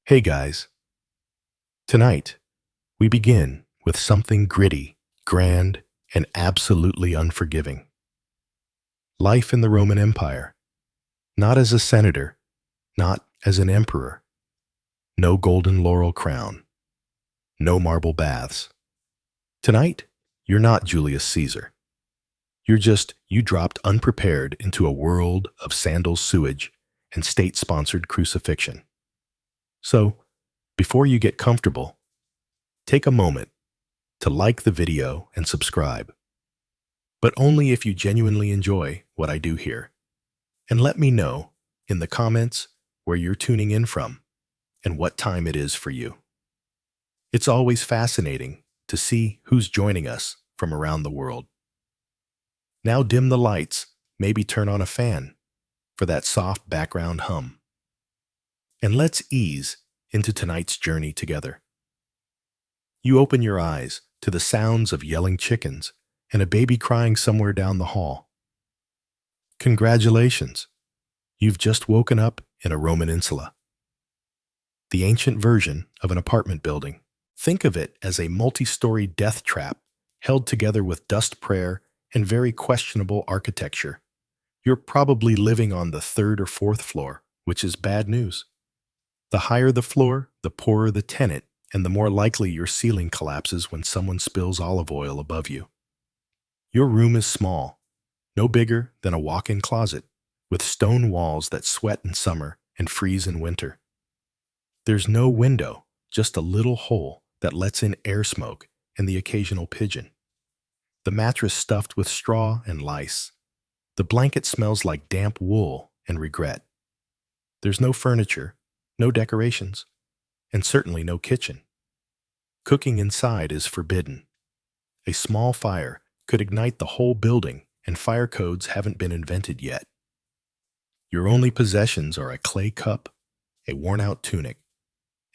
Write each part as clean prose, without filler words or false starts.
Hey guys, tonight we begin with something gritty, grand, and absolutely unforgiving. Life in the Roman Empire, not as a senator, not as an emperor, no golden laurel crown, no marble baths. Tonight, you're not Julius Caesar. You dropped unprepared into a world of sandals sewage and state-sponsored crucifixion. So, before you get comfortable, take a moment to like the video and subscribe, but only if you genuinely enjoy what I do here. And let me know in the comments where you're tuning in from and what time it is for you. It's always fascinating to see who's joining us from around the world. Now dim the lights, maybe turn on a fan for that soft background hum. And let's ease into tonight's journey together. You open your eyes to the sounds of yelling chickens and a baby crying somewhere down the hall. Congratulations! You've just woken up in a Roman insula, the ancient version of an apartment building. Think of it as a multi-story death trap held together with dust prayer and very questionable architecture. You're probably living on the third or fourth floor, which is bad news. The higher the floor, the poorer the tenant, and the more likely your ceiling collapses when someone spills olive oil above you. Your room is small, no bigger than a walk-in closet, with stone walls that sweat in summer and freeze in winter. There's no window, just a little hole that lets in air smoke and the occasional pigeon. The mattress stuffed with straw and lice. The blanket smells like damp wool and regret. There's no furniture, no decorations, and certainly no kitchen. Cooking inside is forbidden. A small fire could ignite the whole building, and fire codes haven't been invented yet. Your only possessions are a clay cup, a worn-out tunic,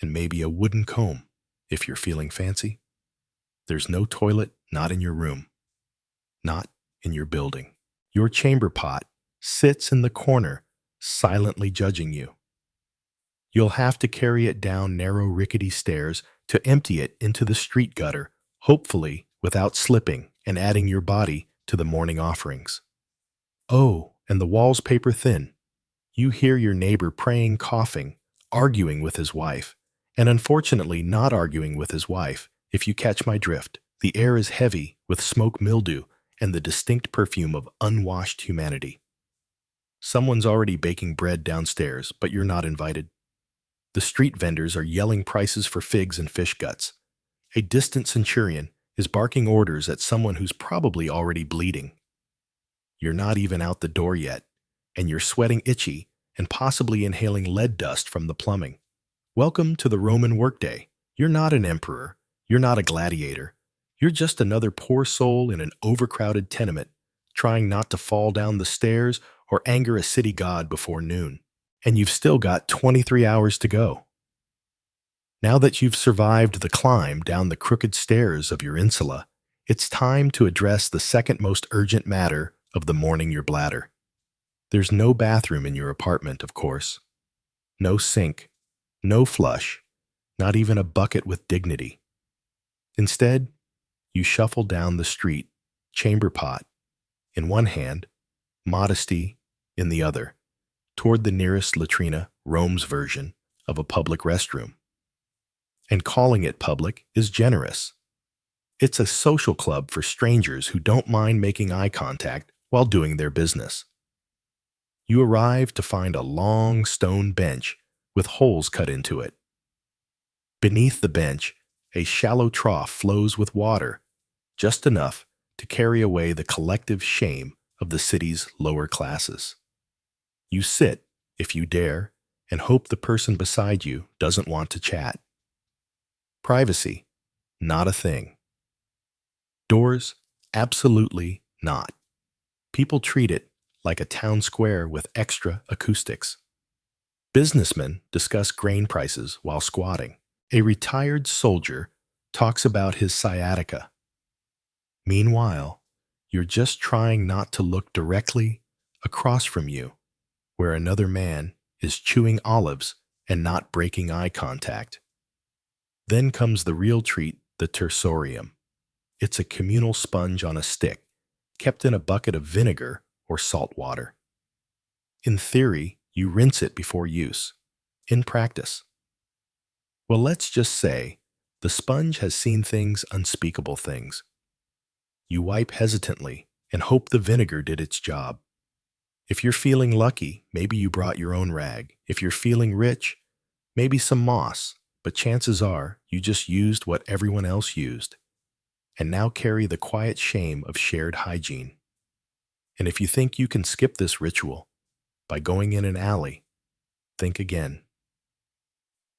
and maybe a wooden comb, if you're feeling fancy. There's no toilet, not in your room, not in your building. Your chamber pot sits in the corner, silently judging you. You'll have to carry it down narrow, rickety stairs to empty it into the street gutter, hopefully without slipping and adding your body to the morning offerings. Oh, and the walls paper thin. You hear your neighbor praying, coughing, arguing with his wife, and unfortunately not arguing with his wife, if you catch my drift. The air is heavy with smoke mildew and the distinct perfume of unwashed humanity. Someone's already baking bread downstairs, but you're not invited. The street vendors are yelling prices for figs and fish guts. A distant centurion is barking orders at someone who's probably already bleeding. You're not even out the door yet, and you're sweating itchy and possibly inhaling lead dust from the plumbing. Welcome to the Roman workday. You're not an emperor. You're not a gladiator. You're just another poor soul in an overcrowded tenement, trying not to fall down the stairs or anger a city god before noon. And you've still got 23 hours to go. Now that you've survived the climb down the crooked stairs of your insula, it's time to address the second most urgent matter of the morning, your bladder. There's no bathroom in your apartment, of course. No sink, no flush, not even a bucket with dignity. Instead, you shuffle down the street, chamber pot in one hand, modesty in the other, toward the nearest latrina, Rome's version of a public restroom. And calling it public is generous. It's a social club for strangers who don't mind making eye contact while doing their business. You arrive to find a long stone bench with holes cut into it. Beneath the bench, a shallow trough flows with water, just enough to carry away the collective shame of the city's lower classes. You sit, if you dare, and hope the person beside you doesn't want to chat. Privacy, not a thing. Doors, absolutely not. People treat it like a town square with extra acoustics. Businessmen discuss grain prices while squatting. A retired soldier talks about his sciatica. Meanwhile, you're just trying not to look directly across from you, where another man is chewing olives and not breaking eye contact. Then comes the real treat, the tersorium. It's a communal sponge on a stick, kept in a bucket of vinegar or salt water. In theory, you rinse it before use. In practice, well, let's just say the sponge has seen things, unspeakable things. You wipe hesitantly and hope the vinegar did its job. If you're feeling lucky, maybe you brought your own rag. If you're feeling rich, maybe some moss, but chances are you just used what everyone else used, and now carry the quiet shame of shared hygiene. And if you think you can skip this ritual by going in an alley, think again.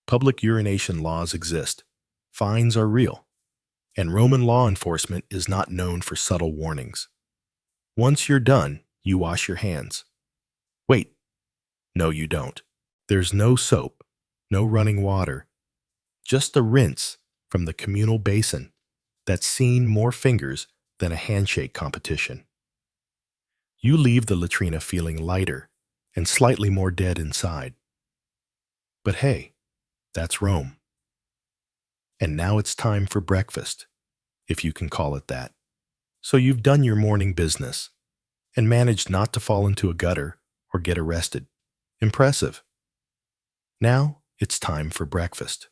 Public urination laws exist, fines are real, and Roman law enforcement is not known for subtle warnings. Once you're done, you wash your hands. Wait, no you don't. There's no soap, no running water, just a rinse from the communal basin that's seen more fingers than a handshake competition. You leave the latrina feeling lighter and slightly more dead inside. But hey, that's Rome. And now it's time for breakfast, if you can call it that. So you've done your morning business and managed not to fall into a gutter or get arrested. Impressive. Now it's time for breakfast.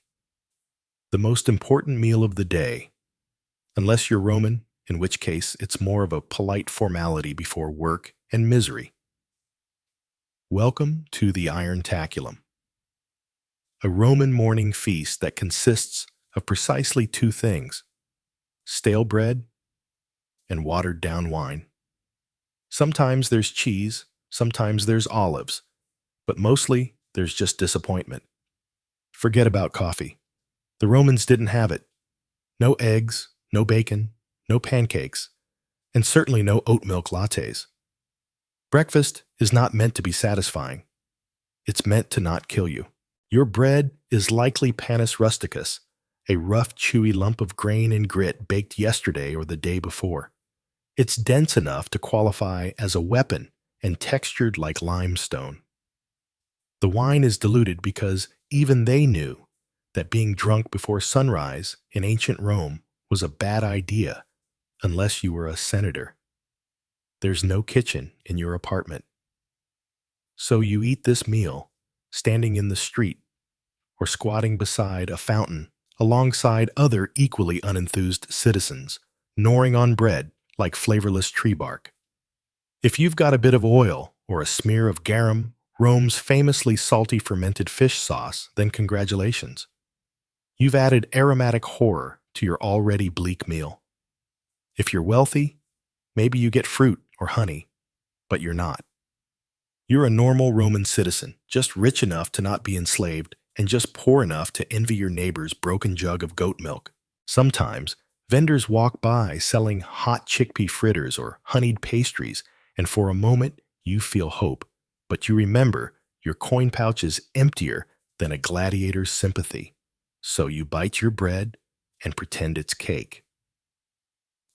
The most important meal of the day, unless you're Roman, in which case it's more of a polite formality before work and misery. Welcome to the Iron Taculum, a Roman morning feast that consists of precisely two things: stale bread and watered-down wine. Sometimes there's cheese, sometimes there's olives, but mostly there's just disappointment. Forget about coffee. The Romans didn't have it. No eggs, no bacon, no pancakes, and certainly no oat milk lattes. Breakfast is not meant to be satisfying. It's meant to not kill you. Your bread is likely panis rusticus, a rough, chewy lump of grain and grit baked yesterday or the day before. It's dense enough to qualify as a weapon and textured like limestone. The wine is diluted because even they knew that being drunk before sunrise in ancient Rome was a bad idea unless you were a senator. There's no kitchen in your apartment. So you eat this meal standing in the street or squatting beside a fountain alongside other equally unenthused citizens, gnawing on bread like flavorless tree bark. If you've got a bit of oil or a smear of garum, Rome's famously salty fermented fish sauce, then congratulations. You've added aromatic horror to your already bleak meal. If you're wealthy, maybe you get fruit or honey, but you're not. You're a normal Roman citizen, just rich enough to not be enslaved and just poor enough to envy your neighbor's broken jug of goat milk. Sometimes, vendors walk by selling hot chickpea fritters or honeyed pastries, and for a moment, you feel hope. But you remember your coin pouch is emptier than a gladiator's sympathy. So you bite your bread and pretend it's cake.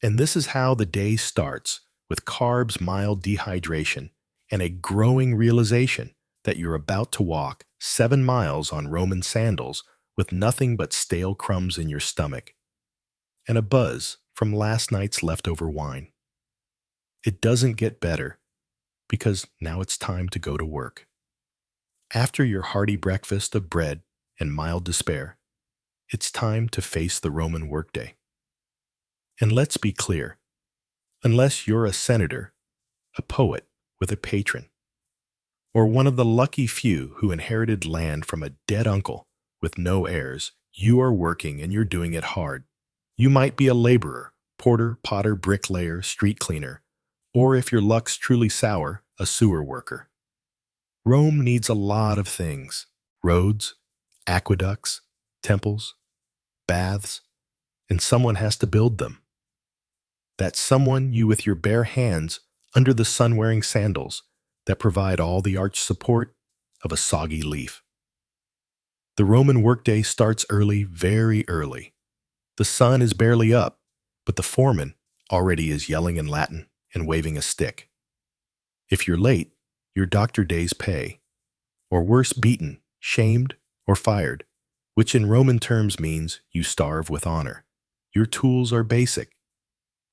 And this is how the day starts, with carbs, mild dehydration, and a growing realization that you're about to walk 7 miles on Roman sandals with nothing but stale crumbs in your stomach, and a buzz from last night's leftover wine. It doesn't get better, because now it's time to go to work. After your hearty breakfast of bread and mild despair, it's time to face the Roman workday. And let's be clear, unless you're a senator, a poet with a patron, or one of the lucky few who inherited land from a dead uncle with no heirs, you are working and you're doing it hard. You might be a laborer, porter, potter, bricklayer, street cleaner, or if your luck's truly sour, a sewer worker. Rome needs a lot of things: roads, aqueducts, temples, baths, and someone has to build them. That someone you with your bare hands under the sun-wearing sandals that provide all the arch support of a soggy leaf. The Roman workday starts early, very early. The sun is barely up, but the foreman already is yelling in Latin and waving a stick. If you're late, your doctor days pay, or worse, beaten, shamed, or fired, which in Roman terms means you starve with honor. Your tools are basic.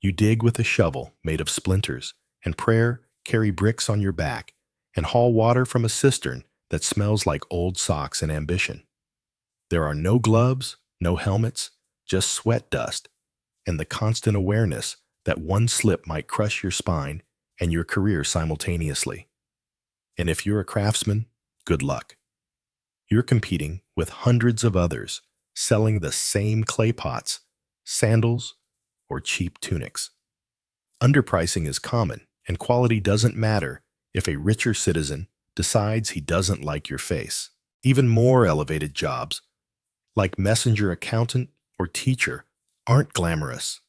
You dig with a shovel made of splinters, and prayer, carry bricks on your back, and haul water from a cistern that smells like old socks and ambition. There are no gloves, no helmets, just sweat dust, and the constant awareness that one slip might crush your spine and your career simultaneously. And if you're a craftsman, good luck. You're competing with hundreds of others selling the same clay pots, sandals, or cheap tunics. Underpricing is common, and quality doesn't matter if a richer citizen decides he doesn't like your face. Even more elevated jobs, like messenger accountant or teacher, aren't glamorous.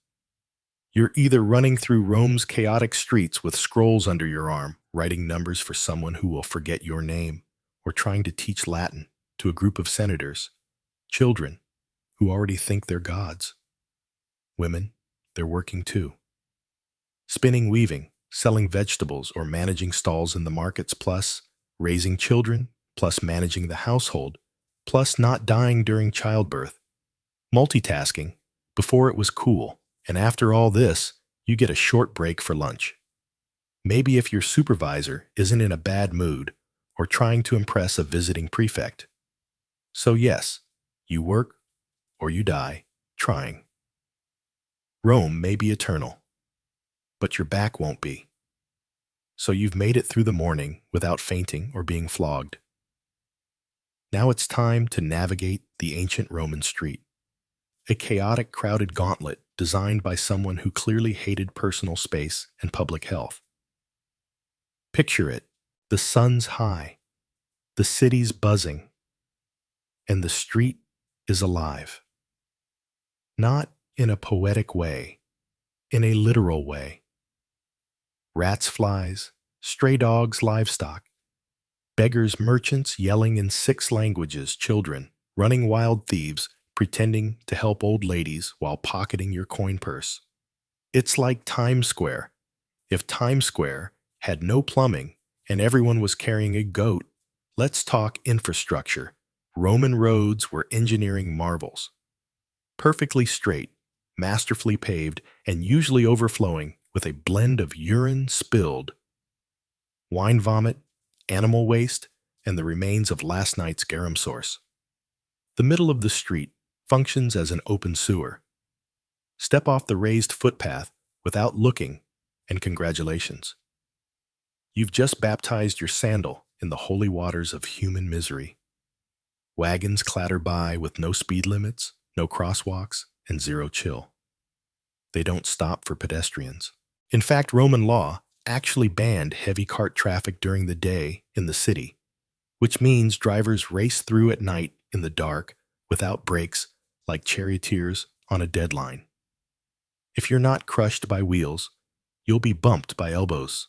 You're either running through Rome's chaotic streets with scrolls under your arm, writing numbers for someone who will forget your name, or trying to teach Latin to a group of senators, children who already think they're gods. Women, they're working too. Spinning, weaving, selling vegetables, or managing stalls in the markets, plus raising children, plus managing the household, plus not dying during childbirth. Multitasking before it was cool, and after all this, you get a short break for lunch. Maybe if your supervisor isn't in a bad mood or trying to impress a visiting prefect. So yes, you work or you die trying. Rome may be eternal, but your back won't be. So you've made it through the morning without fainting or being flogged. Now it's time to navigate the ancient Roman street, a chaotic, crowded gauntlet designed by someone who clearly hated personal space and public health. Picture it, the sun's high, the city's buzzing, and the street is alive. Not in a poetic way, in a literal way. Rats, flies, stray dogs, livestock, beggars, merchants yelling in 6 languages, children, running wild thieves, pretending to help old ladies while pocketing your coin purse. It's like Times Square. If Times Square had no plumbing and everyone was carrying a goat, let's talk infrastructure. Roman roads were engineering marvels. Perfectly straight, masterfully paved, and usually overflowing with a blend of urine spilled, wine vomit, animal waste, and the remains of last night's garum source. The middle of the street functions as an open sewer. Step off the raised footpath without looking, and congratulations. You've just baptized your sandal in the holy waters of human misery. Wagons clatter by with no speed limits, no crosswalks, and zero chill. They don't stop for pedestrians. In fact, Roman law actually banned heavy cart traffic during the day in the city, which means drivers race through at night in the dark without brakes like charioteers on a deadline. If you're not crushed by wheels, you'll be bumped by elbows,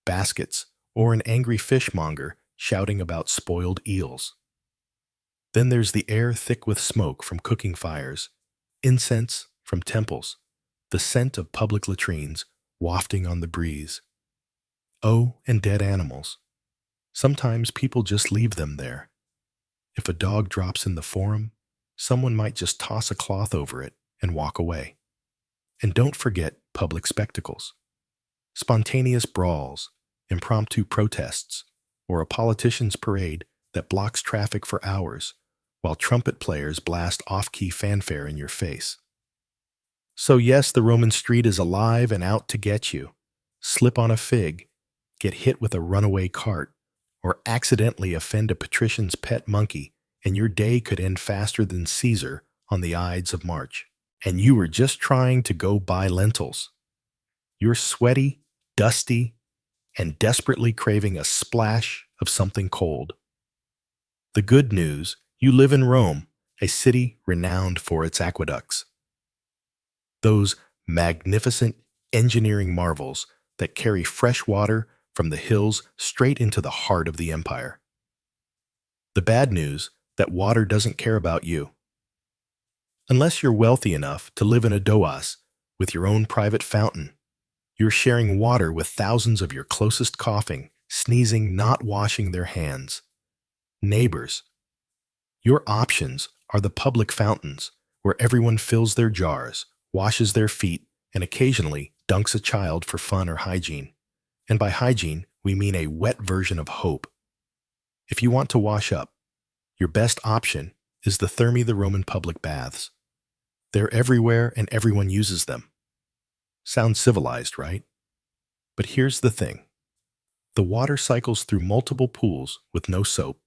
baskets, or an angry fishmonger shouting about spoiled eels. Then there's the air thick with smoke from cooking fires, incense from temples, the scent of public latrines wafting on the breeze. Oh, and dead animals. Sometimes people just leave them there. If a dog drops in the forum, someone might just toss a cloth over it and walk away. And don't forget public spectacles. Spontaneous brawls, impromptu protests, or a politician's parade that blocks traffic for hours while trumpet players blast off-key fanfare in your face. So yes, the Roman street is alive and out to get you. Slip on a fig, get hit with a runaway cart, or accidentally offend a patrician's pet monkey, and your day could end faster than Caesar on the Ides of March. And you were just trying to go buy lentils. You're sweaty, dusty, and desperately craving a splash of something cold. The good news, you live in Rome, a city renowned for its aqueducts. Those magnificent engineering marvels that carry fresh water from the hills straight into the heart of the empire. The bad news, that water doesn't care about you. Unless you're wealthy enough to live in a doas with your own private fountain, you're sharing water with thousands of your closest coughing, sneezing, not washing their hands. Neighbors. Your options are the public fountains, where everyone fills their jars, washes their feet, and occasionally dunks a child for fun or hygiene. And by hygiene, we mean a wet version of hope. If you want to wash up, your best option is the Roman public baths. They're everywhere and everyone uses them. Sounds civilized, right? But here's the thing. The water cycles through multiple pools with no soap,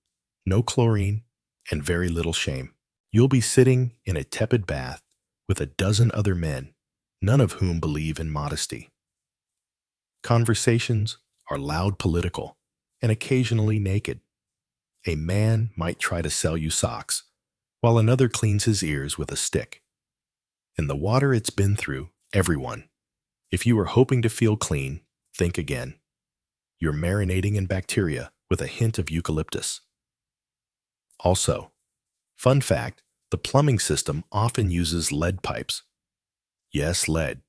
no chlorine, and very little shame. You'll be sitting in a tepid bath with a dozen other men, none of whom believe in modesty. Conversations are loud political and occasionally naked. A man might try to sell you socks, while another cleans his ears with a stick. In the water it's been through, everyone. If you are hoping to feel clean, think again. You're marinating in bacteria with a hint of eucalyptus. Also, fun fact, the plumbing system often uses lead pipes. Yes, lead.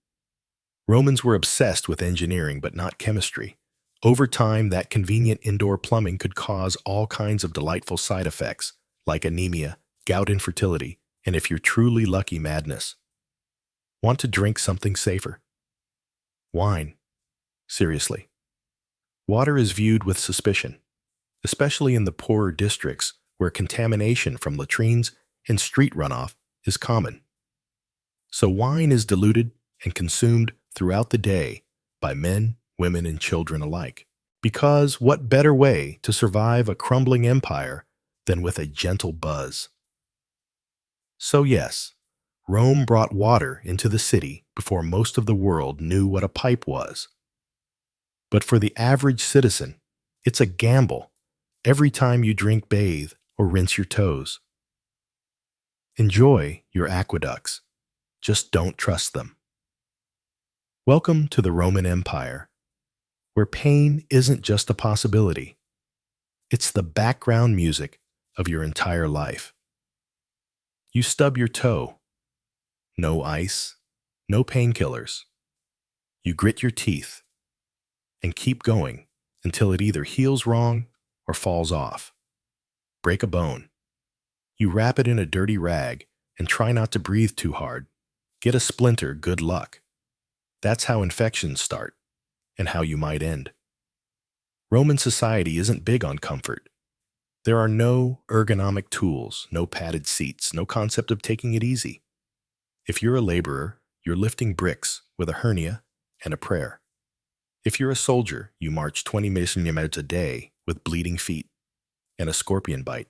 Romans were obsessed with engineering but not chemistry. Over time, that convenient indoor plumbing could cause all kinds of delightful side effects, like anemia, gout infertility, and if you're truly lucky, madness. Want to drink something safer? Wine. Seriously. Water is viewed with suspicion, especially in the poorer districts where contamination from latrines and street runoff is common. So wine is diluted and consumed throughout the day by men, women, and children alike. Because what better way to survive a crumbling empire than with a gentle buzz? So yes, Rome brought water into the city before most of the world knew what a pipe was. But for the average citizen, it's a gamble every time you drink, bathe, or rinse your toes. Enjoy your aqueducts. Just don't trust them. Welcome to the Roman Empire, where pain isn't just a possibility. It's the background music of your entire life. You stub your toe. No ice, no painkillers. You grit your teeth and keep going until it either heals wrong or falls off. Break a bone. You wrap it in a dirty rag and try not to breathe too hard. Get a splinter, good luck. That's how infections start and how you might end. Roman society isn't big on comfort. There are no ergonomic tools, no padded seats, no concept of taking it easy. If you're a laborer, you're lifting bricks with a hernia and a prayer. If you're a soldier, you march 20 minutes a day with bleeding feet and a scorpion bite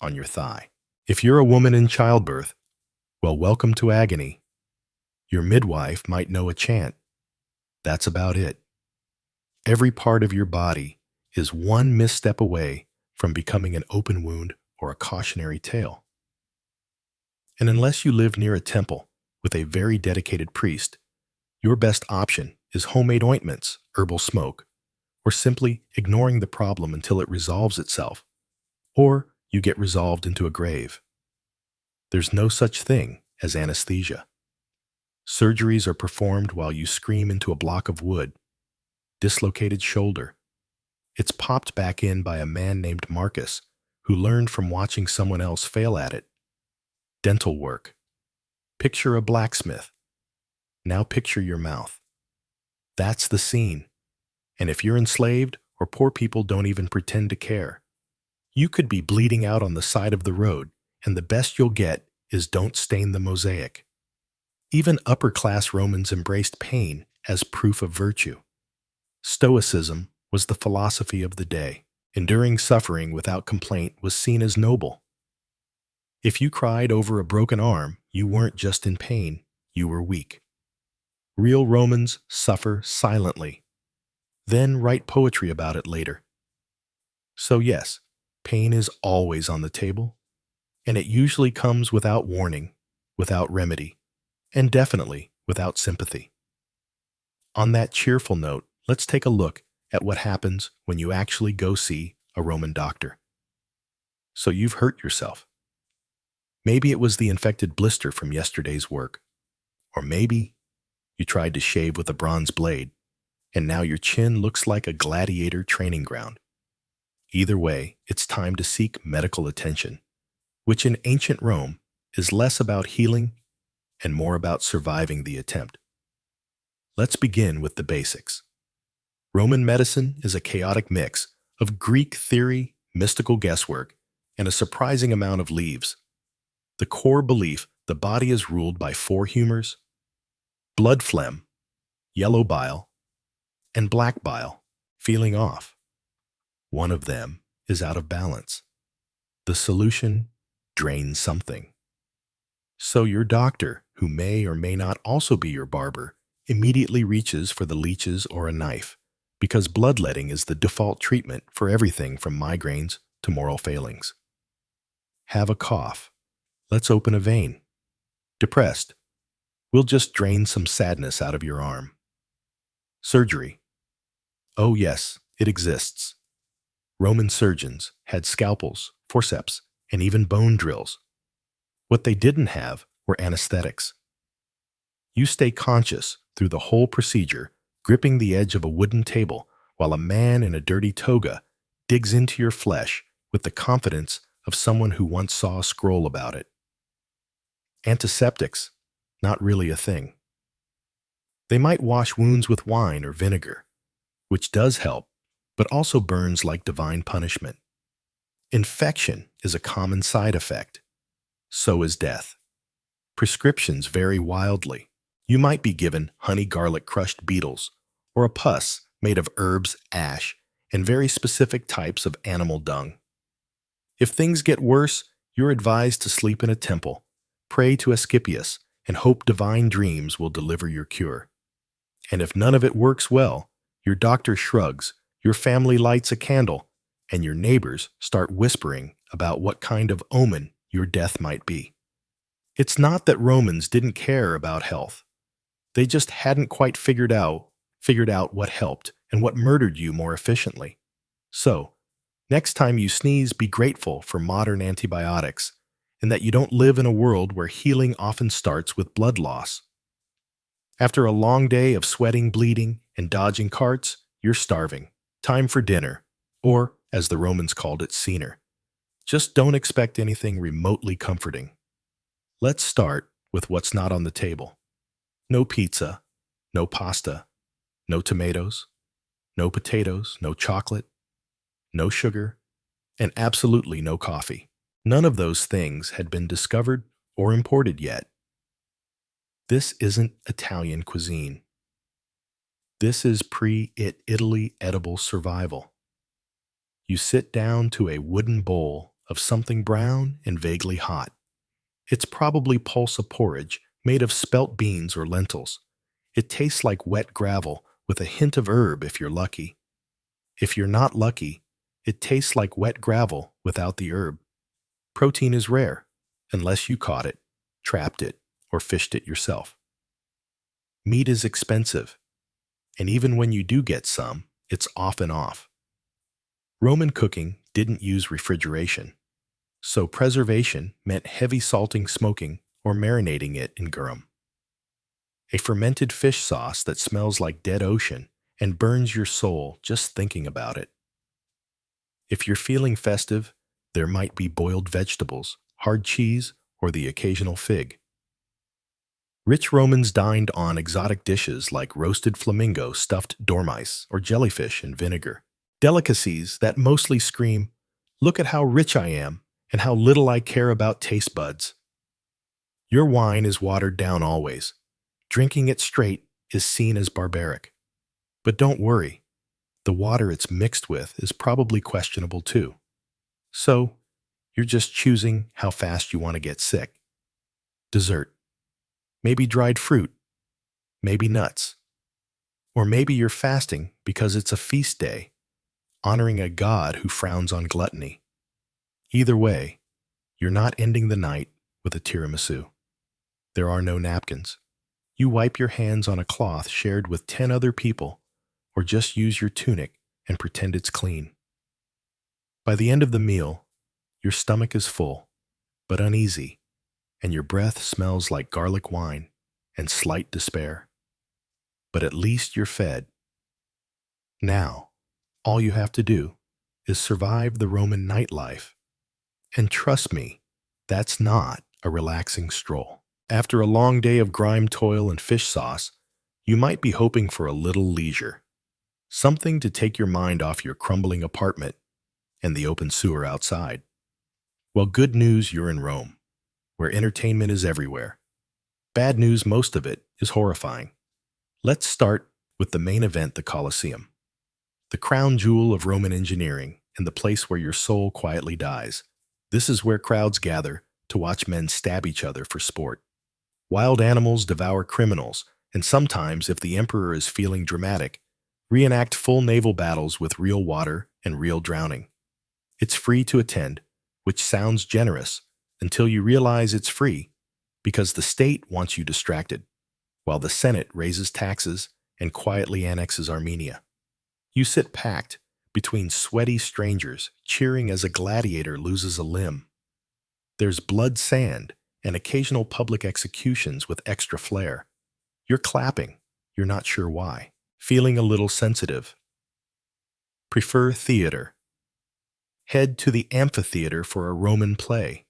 on your thigh. If you're a woman in childbirth, well, welcome to agony. Your midwife might know a chant. That's about it. Every part of your body is one misstep away from becoming an open wound or a cautionary tale. And unless you live near a temple with a very dedicated priest, your best option is homemade ointments, herbal smoke, or simply ignoring the problem until it resolves itself, or you get resolved into a grave. There's no such thing as anesthesia. Surgeries are performed while you scream into a block of wood. Dislocated shoulder. It's popped back in by a man named Marcus, who learned from watching someone else fail at it. Dental work. Picture a blacksmith. Now picture your mouth. That's the scene. And if you're enslaved, or poor people don't even pretend to care, you could be bleeding out on the side of the road, and the best you'll get is don't stain the mosaic. Even upper-class Romans embraced pain as proof of virtue. Stoicism was the philosophy of the day. Enduring suffering without complaint was seen as noble. If you cried over a broken arm, you weren't just in pain, you were weak. Real Romans suffer silently, then write poetry about it later. So yes, pain is always on the table, and it usually comes without warning, without remedy, and definitely without sympathy. On that cheerful note, let's take a look at what happens when you actually go see a Roman doctor. So you've hurt yourself. Maybe it was the infected blister from yesterday's work. Or maybe you tried to shave with a bronze blade, and now your chin looks like a gladiator training ground. Either way, it's time to seek medical attention. which in ancient Rome is less about healing and more about surviving the attempt. Let's begin with the basics. Roman medicine is a chaotic mix of Greek theory, mystical guesswork, and a surprising amount of leaves. The core belief the body is ruled by four humors: blood phlegm, yellow bile, and black bile, feeling off. One of them is out of balance. The solution: drain something. So your doctor, who may or may not also be your barber, immediately reaches for the leeches or a knife, because bloodletting is the default treatment for everything from migraines to moral failings. Have a cough. Let's open a vein. Depressed. We'll just drain some sadness out of your arm. Surgery. Oh yes, it exists. Roman surgeons had scalpels, forceps, and even bone drills. What they didn't have were anesthetics. You stay conscious through the whole procedure, gripping the edge of a wooden table while a man in a dirty toga digs into your flesh with the confidence of someone who once saw a scroll about it. Antiseptics, not really a thing. They might wash wounds with wine or vinegar, which does help, but also burns like divine punishment. Infection is a common side effect. So is death. Prescriptions vary wildly. You might be given honey garlic crushed beetles, or a pus made of herbs, ash, and very specific types of animal dung. If things get worse, you're advised to sleep in a temple, pray to Asclepius, and hope divine dreams will deliver your cure. And if none of it works well, your doctor shrugs, your family lights a candle, and your neighbors start whispering about what kind of omen your death might be. It's not that Romans didn't care about health. They just hadn't quite figured out what helped and what murdered you more efficiently. So, next time you sneeze, be grateful for modern antibiotics and that you don't live in a world where healing often starts with blood loss. After a long day of sweating, bleeding, and dodging carts, you're starving. Time for dinner, or, as the Romans called it, cena. Just don't expect anything remotely comforting. Let's start with what's not on the table. No pizza, no pasta, no tomatoes, no potatoes, no chocolate, no sugar, and absolutely no coffee. None of those things had been discovered or imported yet. This isn't Italian cuisine. This is pre-Italy edible survival. You sit down to a wooden bowl of something brown and vaguely hot. It's probably pulsa porridge made of spelt beans or lentils. It tastes like wet gravel with a hint of herb if you're lucky. If you're not lucky, it tastes like wet gravel without the herb. Protein is rare, unless you caught it, trapped it, or fished it yourself. Meat is expensive, and even when you do get some, it's often off. Roman cooking didn't use refrigeration, so preservation meant heavy salting, smoking, or marinating it in garum. A fermented fish sauce that smells like dead ocean and burns your soul just thinking about it. If you're feeling festive, there might be boiled vegetables, hard cheese, or the occasional fig. Rich Romans dined on exotic dishes like roasted flamingo, stuffed dormice, or jellyfish in vinegar. Delicacies that mostly scream, "Look at how rich I am and how little I care about taste buds." Your wine is watered down always. Drinking it straight is seen as barbaric. But don't worry, the water it's mixed with is probably questionable too. So, you're just choosing how fast you want to get sick. Dessert. Maybe dried fruit. Maybe nuts. Or maybe you're fasting because it's a feast day, honoring a god who frowns on gluttony. Either way, you're not ending the night with a tiramisu. There are no napkins. You wipe your hands on a cloth shared with 10 other people, or just use your tunic and pretend it's clean. By the end of the meal, your stomach is full, but uneasy, and your breath smells like garlic wine and slight despair. But at least you're fed. Now, all you have to do is survive the Roman nightlife. And trust me, That's not a relaxing stroll. After a long day of grime toil and fish sauce, you might be hoping for a little leisure. Something to take your mind off your crumbling apartment and the open sewer outside. Well, good news, you're in Rome, where entertainment is everywhere. Bad news, most of it is horrifying. Let's start with the main event, the Colosseum. The crown jewel of Roman engineering and the place where your soul quietly dies. This is where crowds gather to watch men stab each other for sport. Wild animals devour criminals, and sometimes, if the emperor is feeling dramatic, reenact full naval battles with real water and real drowning. It's free to attend, which sounds generous until you realize it's free because the state wants you distracted, while the Senate raises taxes and quietly annexes Armenia. You sit packed between sweaty strangers, cheering as a gladiator loses a limb. There's blood sand and occasional public executions with extra flair. You're clapping, you're not sure why, feeling a little sensitive. Prefer theater. Head to the amphitheater for a Roman play.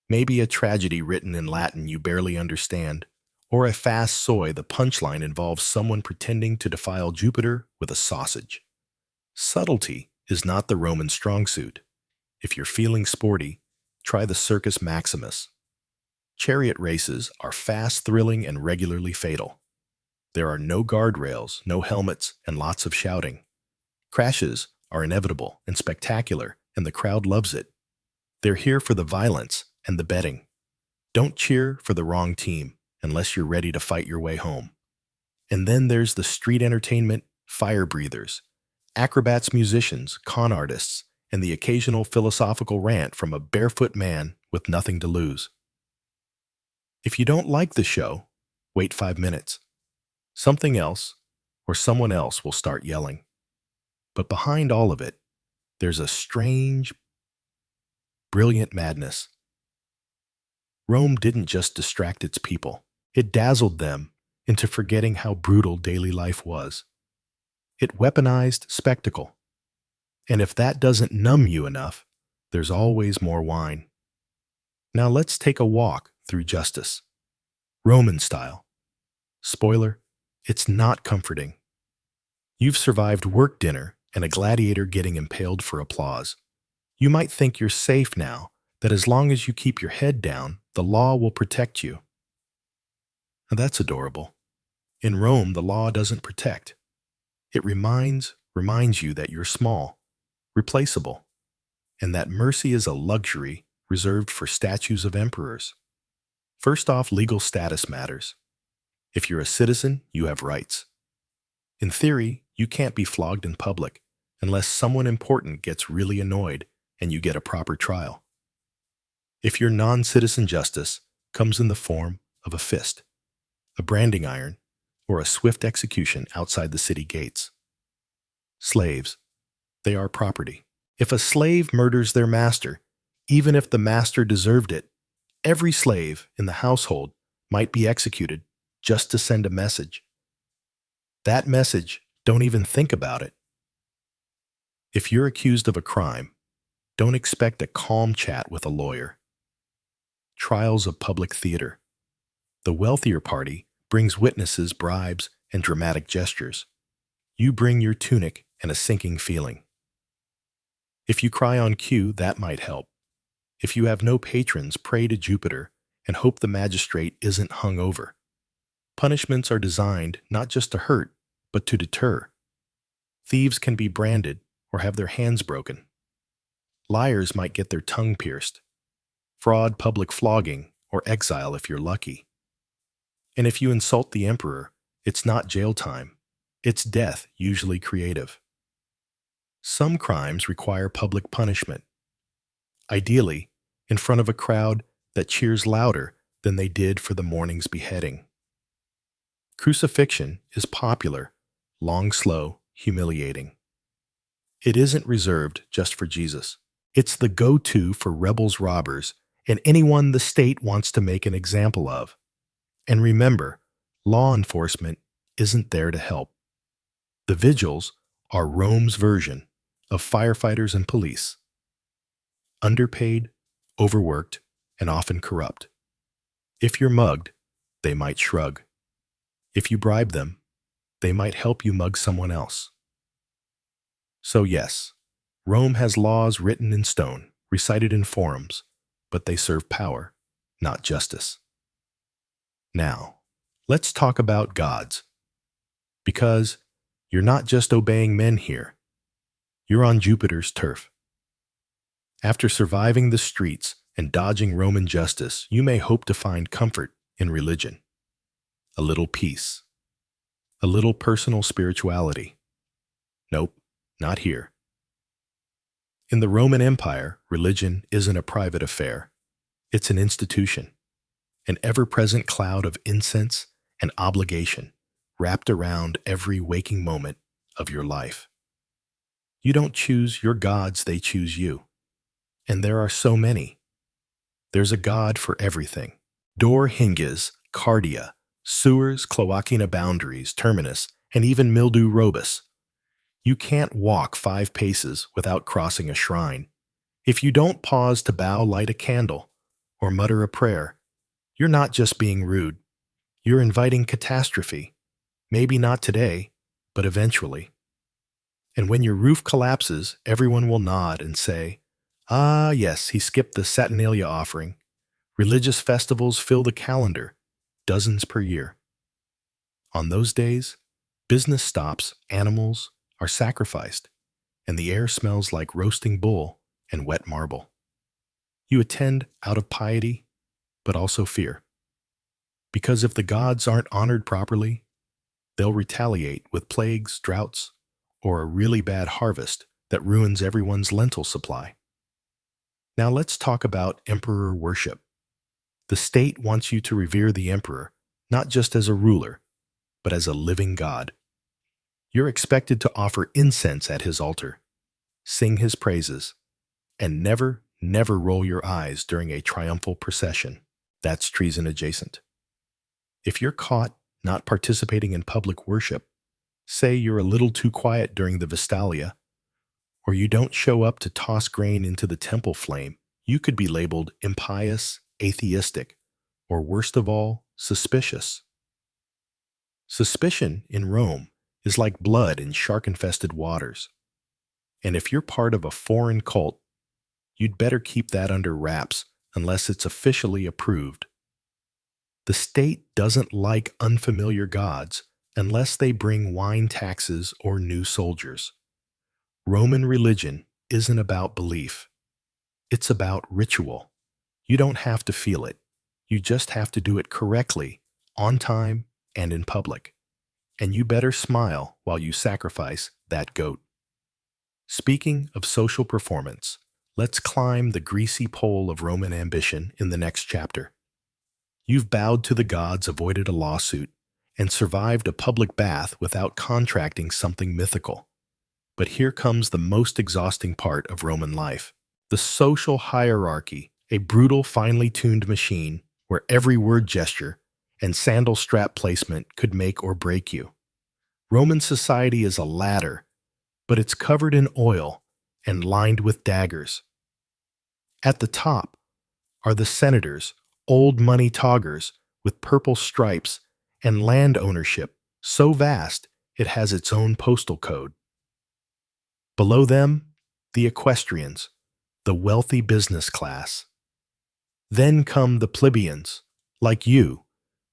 Maybe a tragedy written in Latin you barely understand, or a fast soy the punchline involves someone pretending to defile Jupiter with a sausage. Subtlety is not the Roman strong suit. If you're feeling sporty, try the Circus Maximus. Chariot races are fast, thrilling, and regularly fatal. There are no guardrails, no helmets, and lots of shouting. Crashes are inevitable and spectacular, and the crowd loves it. They're here for the violence and the betting. Don't cheer for the wrong team unless you're ready to fight your way home. And then there's the street entertainment, fire breathers, acrobats, musicians, con artists, and the occasional philosophical rant from a barefoot man with nothing to lose. If you don't like the show, wait 5 minutes. Something else or someone else will start yelling. But behind all of it, there's a strange, brilliant madness. Rome didn't just distract its people. It dazzled them into forgetting how brutal daily life was. It weaponized spectacle. And if that doesn't numb you enough, there's always more wine. Now let's take a walk through justice. Roman style. Spoiler, it's not comforting. You've survived work dinner and a gladiator getting impaled for applause. You might think you're safe now, that as long as you keep your head down, the law will protect you. Now that's adorable. In Rome, the law doesn't protect. It reminds you that you're small, replaceable, and that mercy is a luxury reserved for statues of emperors. First off, legal status matters. If you're a citizen, you have rights. In theory, you can't be flogged in public unless someone important gets really annoyed and you get a proper trial. If your non-citizen justice comes in the form of a fist, a branding iron, or a swift execution outside the city gates. Slaves, they are property. If a slave murders their master, even if the master deserved it, every slave in the household might be executed just to send a message. That message, don't even think about it. If you're accused of a crime, don't expect a calm chat with a lawyer. Trials of public theater. The wealthier party brings witnesses, bribes, and dramatic gestures. You bring your tunic and a sinking feeling. If you cry on cue, that might help. If you have no patrons, pray to Jupiter and hope the magistrate isn't hung over. Punishments are designed not just to hurt, but to deter. Thieves can be branded or have their hands broken. Liars might get their tongue pierced. Fraud, public flogging, or exile if you're lucky. And if you insult the emperor, it's not jail time. It's death, usually creative. Some crimes require public punishment. Ideally, in front of a crowd that cheers louder than they did for the morning's beheading. Crucifixion is popular, long, slow, humiliating. It isn't reserved just for Jesus. It's the go-to for rebels, robbers, and anyone the state wants to make an example of. And remember, law enforcement isn't there to help. The vigils are Rome's version of firefighters and police. Underpaid, overworked, and often corrupt. If you're mugged, they might shrug. If you bribe them, they might help you mug someone else. So yes, Rome has laws written in stone, recited in forums, but they serve power, not justice. Now, let's talk about gods. Because you're not just obeying men here, you're on Jupiter's turf. After surviving the streets and dodging Roman justice, you may hope to find comfort in religion, a little peace, a little personal spirituality. Nope, not here. In the Roman Empire, religion isn't a private affair. It's an institution, an ever-present cloud of incense and obligation wrapped around every waking moment of your life. You don't choose your gods, they choose you. And there are so many. There's a god for everything. Door hinges, cardia, sewers, cloacina boundaries, terminus, and even mildew robus. You can't walk 5 paces without crossing a shrine. If you don't pause to bow, light a candle, or mutter a prayer, you're not just being rude. You're inviting catastrophe. Maybe not today, but eventually. And when your roof collapses, everyone will nod and say, "Ah, yes, he skipped the Saturnalia offering." Religious festivals fill the calendar, dozens per year. On those days, business stops, animals are sacrificed, and the air smells like roasting bull and wet marble. You attend out of piety, but also fear. Because if the gods aren't honored properly, they'll retaliate with plagues, droughts, or a really bad harvest that ruins everyone's lentil supply. Now let's talk about emperor worship. The state wants you to revere the emperor, not just as a ruler, but as a living god. You're expected to offer incense at his altar, sing his praises, and never roll your eyes during a triumphal procession. That's treason adjacent. If you're caught not participating in public worship, say you're a little too quiet during the Vestalia, or you don't show up to toss grain into the temple flame, you could be labeled impious, atheistic, or worst of all, suspicious. Suspicion in Rome is like blood in shark-infested waters. And if you're part of a foreign cult, you'd better keep that under wraps unless it's officially approved. The state doesn't like unfamiliar gods unless they bring wine taxes or new soldiers. Roman religion isn't about belief. It's about ritual. You don't have to feel it. You just have to do it correctly, on time, and in public. And you better smile while you sacrifice that goat. Speaking of social performance, let's climb the greasy pole of Roman ambition in the next chapter. You've bowed to the gods, avoided a lawsuit, and survived a public bath without contracting something mythical. But here comes the most exhausting part of Roman life. The social hierarchy, a brutal, finely tuned machine where every word gesture and sandal strap placement could make or break you. Roman society is a ladder, but it's covered in oil and lined with daggers. At the top are the senators, old money toggers with purple stripes and land ownership so vast it has its own postal code. Below them, the equestrians, the wealthy business class. Then come the plebeians, like you,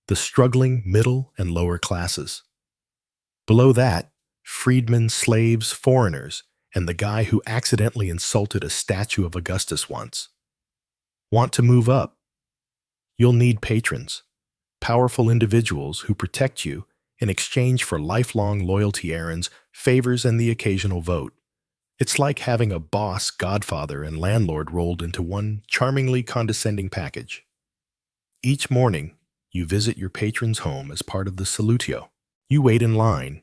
the struggling middle and lower classes. Below that, freedmen, slaves, foreigners, and the guy who accidentally insulted a statue of Augustus once. Want to move up? You'll need patrons, powerful individuals who protect you in exchange for lifelong loyalty errands, favors, and the occasional vote. It's like having a boss, godfather, and landlord rolled into one charmingly condescending package. Each morning, you visit your patron's home as part of the salutio. You wait in line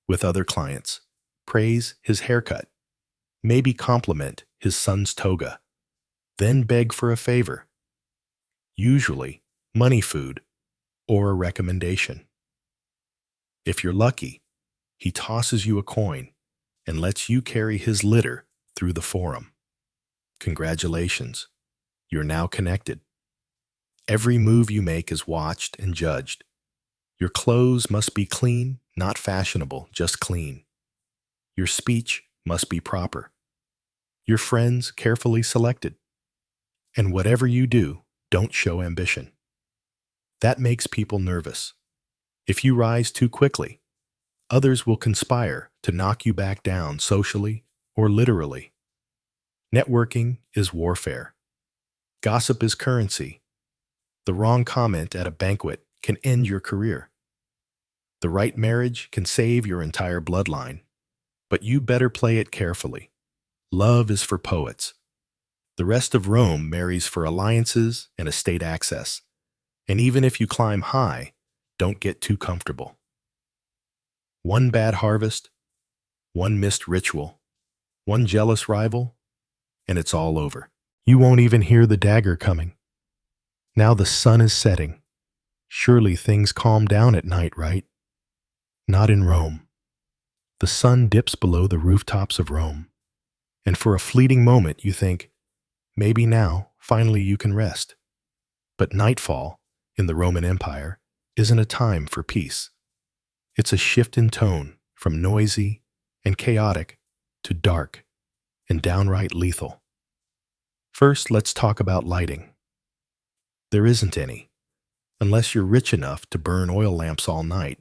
with other clients, praise his haircut, maybe compliment his son's toga, then beg for a favor. Usually, money, food, or a recommendation. If you're lucky, he tosses you a coin and lets you carry his litter through the forum. Congratulations, you're now connected. Every move you make is watched and judged. Your clothes must be clean, not fashionable, just clean. Your speech must be proper. Your friends carefully selected. And whatever you do, don't show ambition. That makes people nervous. If you rise too quickly, others will conspire to knock you back down socially or literally. Networking is warfare. Gossip is currency. The wrong comment at a banquet can end your career. The right marriage can save your entire bloodline, but you better play it carefully. Love is for poets. The rest of Rome marries for alliances and estate access. And even if you climb high, don't get too comfortable. One bad harvest, one missed ritual, one jealous rival, and it's all over. You won't even hear the dagger coming. Now the sun is setting. Surely things calm down at night, right? Not in Rome. The sun dips below the rooftops of Rome, and for a fleeting moment you think, maybe now, finally you can rest. But nightfall, in the Roman Empire, isn't a time for peace. It's a shift in tone from noisy and chaotic to dark and downright lethal. First, let's talk about lighting. There isn't any, unless you're rich enough to burn oil lamps all night,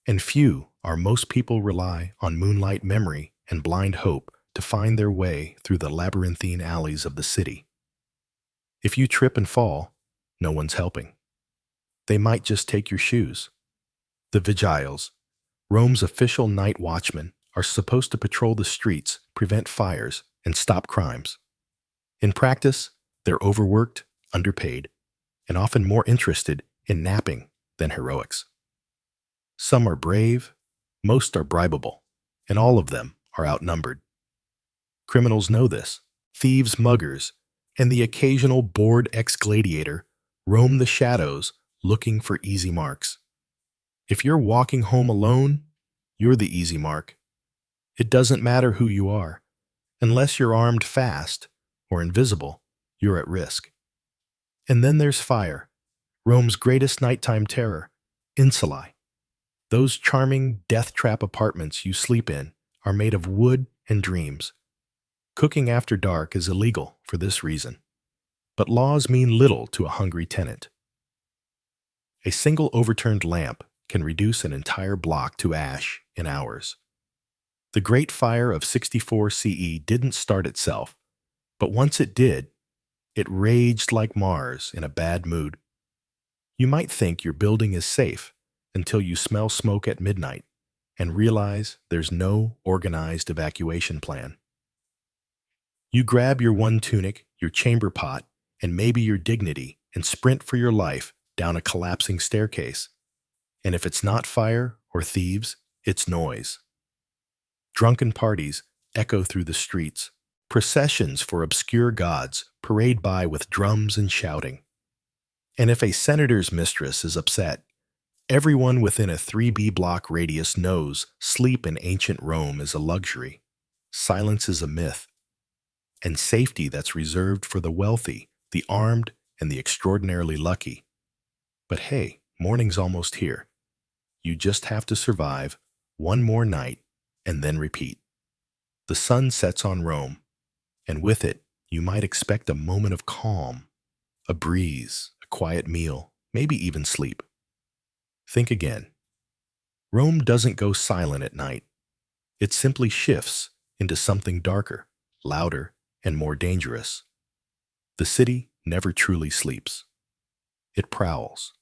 and few are most people rely on moonlight memory and blind hope to find their way through the labyrinthine alleys of the city. If you trip and fall, no one's helping. They might just take your shoes. The vigiles, Rome's official night watchmen, are supposed to patrol the streets, prevent fires, and stop crimes. In practice, they're overworked, underpaid, and often more interested in napping than heroics. Some are brave, most are bribable, and all of them are outnumbered. Criminals know this. Thieves, muggers, and the occasional bored ex-gladiator roam the shadows looking for easy marks. If you're walking home alone, you're the easy mark. It doesn't matter who you are. Unless you're armed fast or invisible, you're at risk. And then there's fire, Rome's greatest nighttime terror, insulae. Those charming death trap apartments you sleep in are made of wood and dreams. Cooking after dark is illegal for this reason, but laws mean little to a hungry tenant. A single overturned lamp can reduce an entire block to ash in hours. The Great Fire of 64 CE didn't start itself, but once it did, it raged like Mars in a bad mood. You might think your building is safe until you smell smoke at midnight and realize there's no organized evacuation plan. You grab your one tunic, your chamber pot, and maybe your dignity and sprint for your life down a collapsing staircase. And if it's not fire or thieves, it's noise. Drunken parties echo through the streets. Processions for obscure gods parade by with drums and shouting. And if a senator's mistress is upset, everyone within a 3B block radius knows sleep in ancient Rome is a luxury. Silence is a myth. And safety that's reserved for the wealthy, the armed, and the extraordinarily lucky. But hey, morning's almost here. You just have to survive one more night and then repeat. The sun sets on Rome, and with it, you might expect a moment of calm, a breeze, a quiet meal, maybe even sleep. Think again. Rome doesn't go silent at night. It simply shifts into something darker, louder, and more dangerous. The city never truly sleeps. It prowls.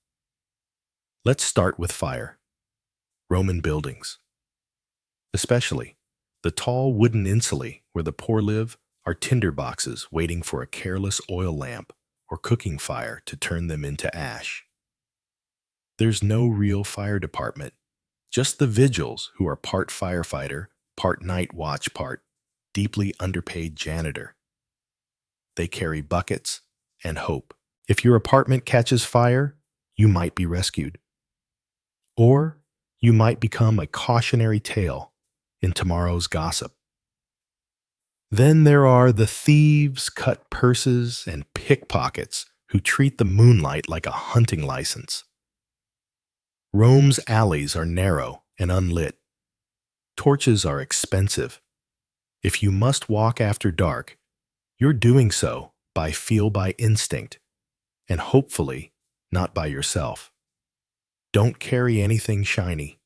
Let's start with fire. Roman buildings. Especially, the tall wooden insulae where the poor live are tinder boxes waiting for a careless oil lamp or cooking fire to turn them into ash. There's no real fire department, just the vigils who are part firefighter, part night watch, part deeply underpaid janitor. They carry buckets and hope. If your apartment catches fire, you might be rescued. Or you might become a cautionary tale in tomorrow's gossip. Then there are the thieves, cut purses, and pickpockets who treat the moonlight like a hunting license. Rome's alleys are narrow and unlit. Torches are expensive. If you must walk after dark, you're doing so by instinct, and hopefully not by yourself. Don't carry anything shiny.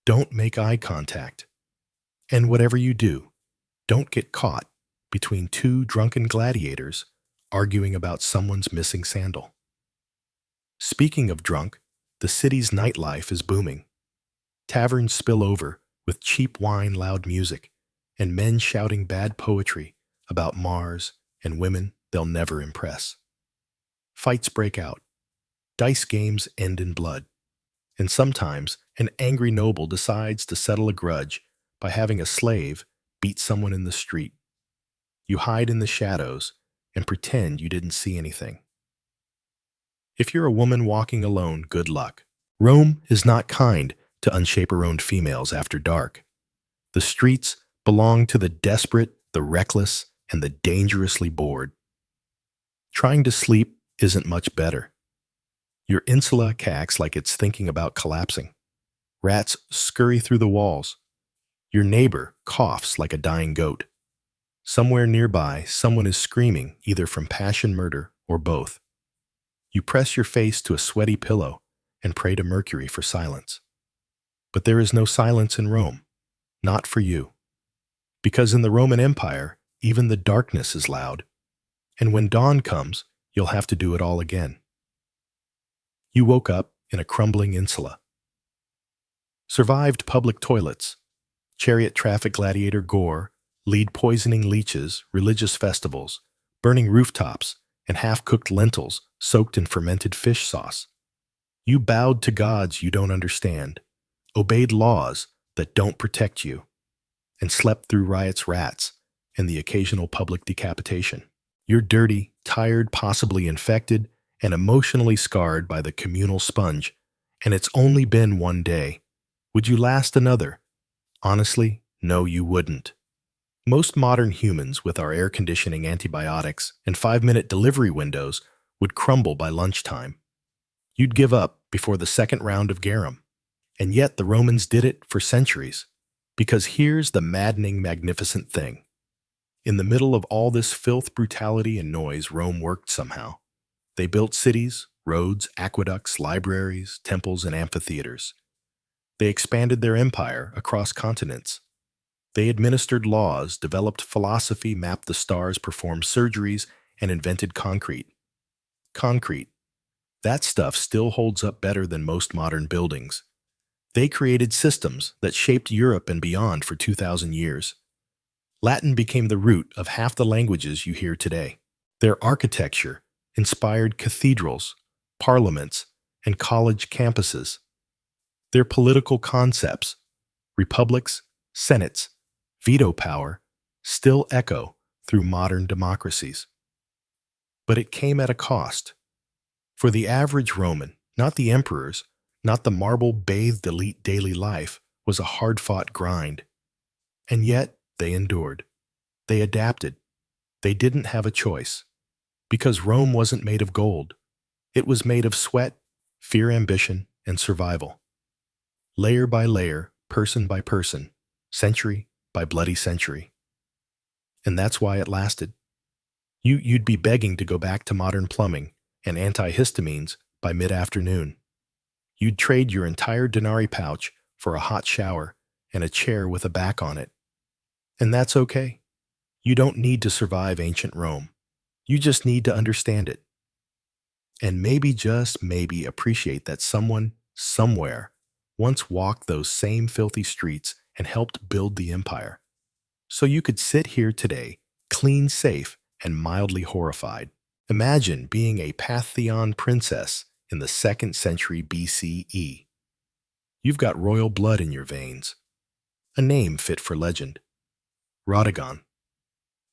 Don't make eye contact. And whatever you do, don't get caught between two drunken gladiators arguing about someone's missing sandal. Speaking of drunk, the city's nightlife is booming. Taverns spill over with cheap wine, loud music, and men shouting bad poetry about Mars and women they'll never impress. Fights break out. Dice games end in blood. And sometimes an angry noble decides to settle a grudge by having a slave beat someone in the street. You hide in the shadows and pretend you didn't see anything. If you're a woman walking alone, good luck. Rome is not kind to unchaperoned females after dark. The streets belong to the desperate, the reckless, and the dangerously bored. Trying to sleep isn't much better. Your insula cacks like it's thinking about collapsing. Rats scurry through the walls. Your neighbor coughs like a dying goat. Somewhere nearby, someone is screaming, either from passion murder or both. You press your face to a sweaty pillow and pray to Mercury for silence. But there is no silence in Rome, not for you. Because in the Roman Empire, even the darkness is loud. And when dawn comes, you'll have to do it all again. You woke up in a crumbling insula. Survived public toilets, chariot traffic gladiator gore, lead poisoning leeches, religious festivals, burning rooftops, and half-cooked lentils soaked in fermented fish sauce. You bowed to gods you don't understand, obeyed laws that don't protect you, and slept through riots, rats, and the occasional public decapitation. You're dirty, tired, possibly infected, and emotionally scarred by the communal sponge, and it's only been one day. Would you last another? Honestly, no, you wouldn't. Most modern humans with our air conditioning, antibiotics, and 5-minute delivery windows would crumble by lunchtime. You'd give up before the second round of garum. And yet the Romans did it for centuries. Because here's the maddening, magnificent thing. In the middle of all this filth, brutality, and noise, Rome worked somehow. They built cities, roads, aqueducts, libraries, temples, and amphitheaters. They expanded their empire across continents. They administered laws, developed philosophy, mapped the stars, performed surgeries, and invented concrete. Concrete. That stuff still holds up better than most modern buildings. They created systems that shaped Europe and beyond for 2,000 years. Latin became the root of half the languages you hear today. Their architecture inspired cathedrals, parliaments, and college campuses. Their political concepts, republics, senates, veto power, still echo through modern democracies. But it came at a cost. For the average Roman, not the emperors, not the marble-bathed elite, daily life was a hard-fought grind. And yet, they endured. They adapted. They didn't have a choice. Because Rome wasn't made of gold. It was made of sweat, fear, ambition, and survival. Layer by layer, person by person, century by bloody century. And that's why it lasted. You'd be begging to go back to modern plumbing and antihistamines by mid-afternoon. You'd trade your entire denarii pouch for a hot shower and a chair with a back on it. And that's okay. You don't need to survive ancient Rome. You just need to understand it. And maybe, just maybe, appreciate that someone, somewhere, once walked those same filthy streets and helped build the empire. So you could sit here today, clean, safe, and mildly horrified. Imagine being a Parthian princess in the 2nd century BCE. You've got royal blood in your veins. A name fit for legend. Rhodogon.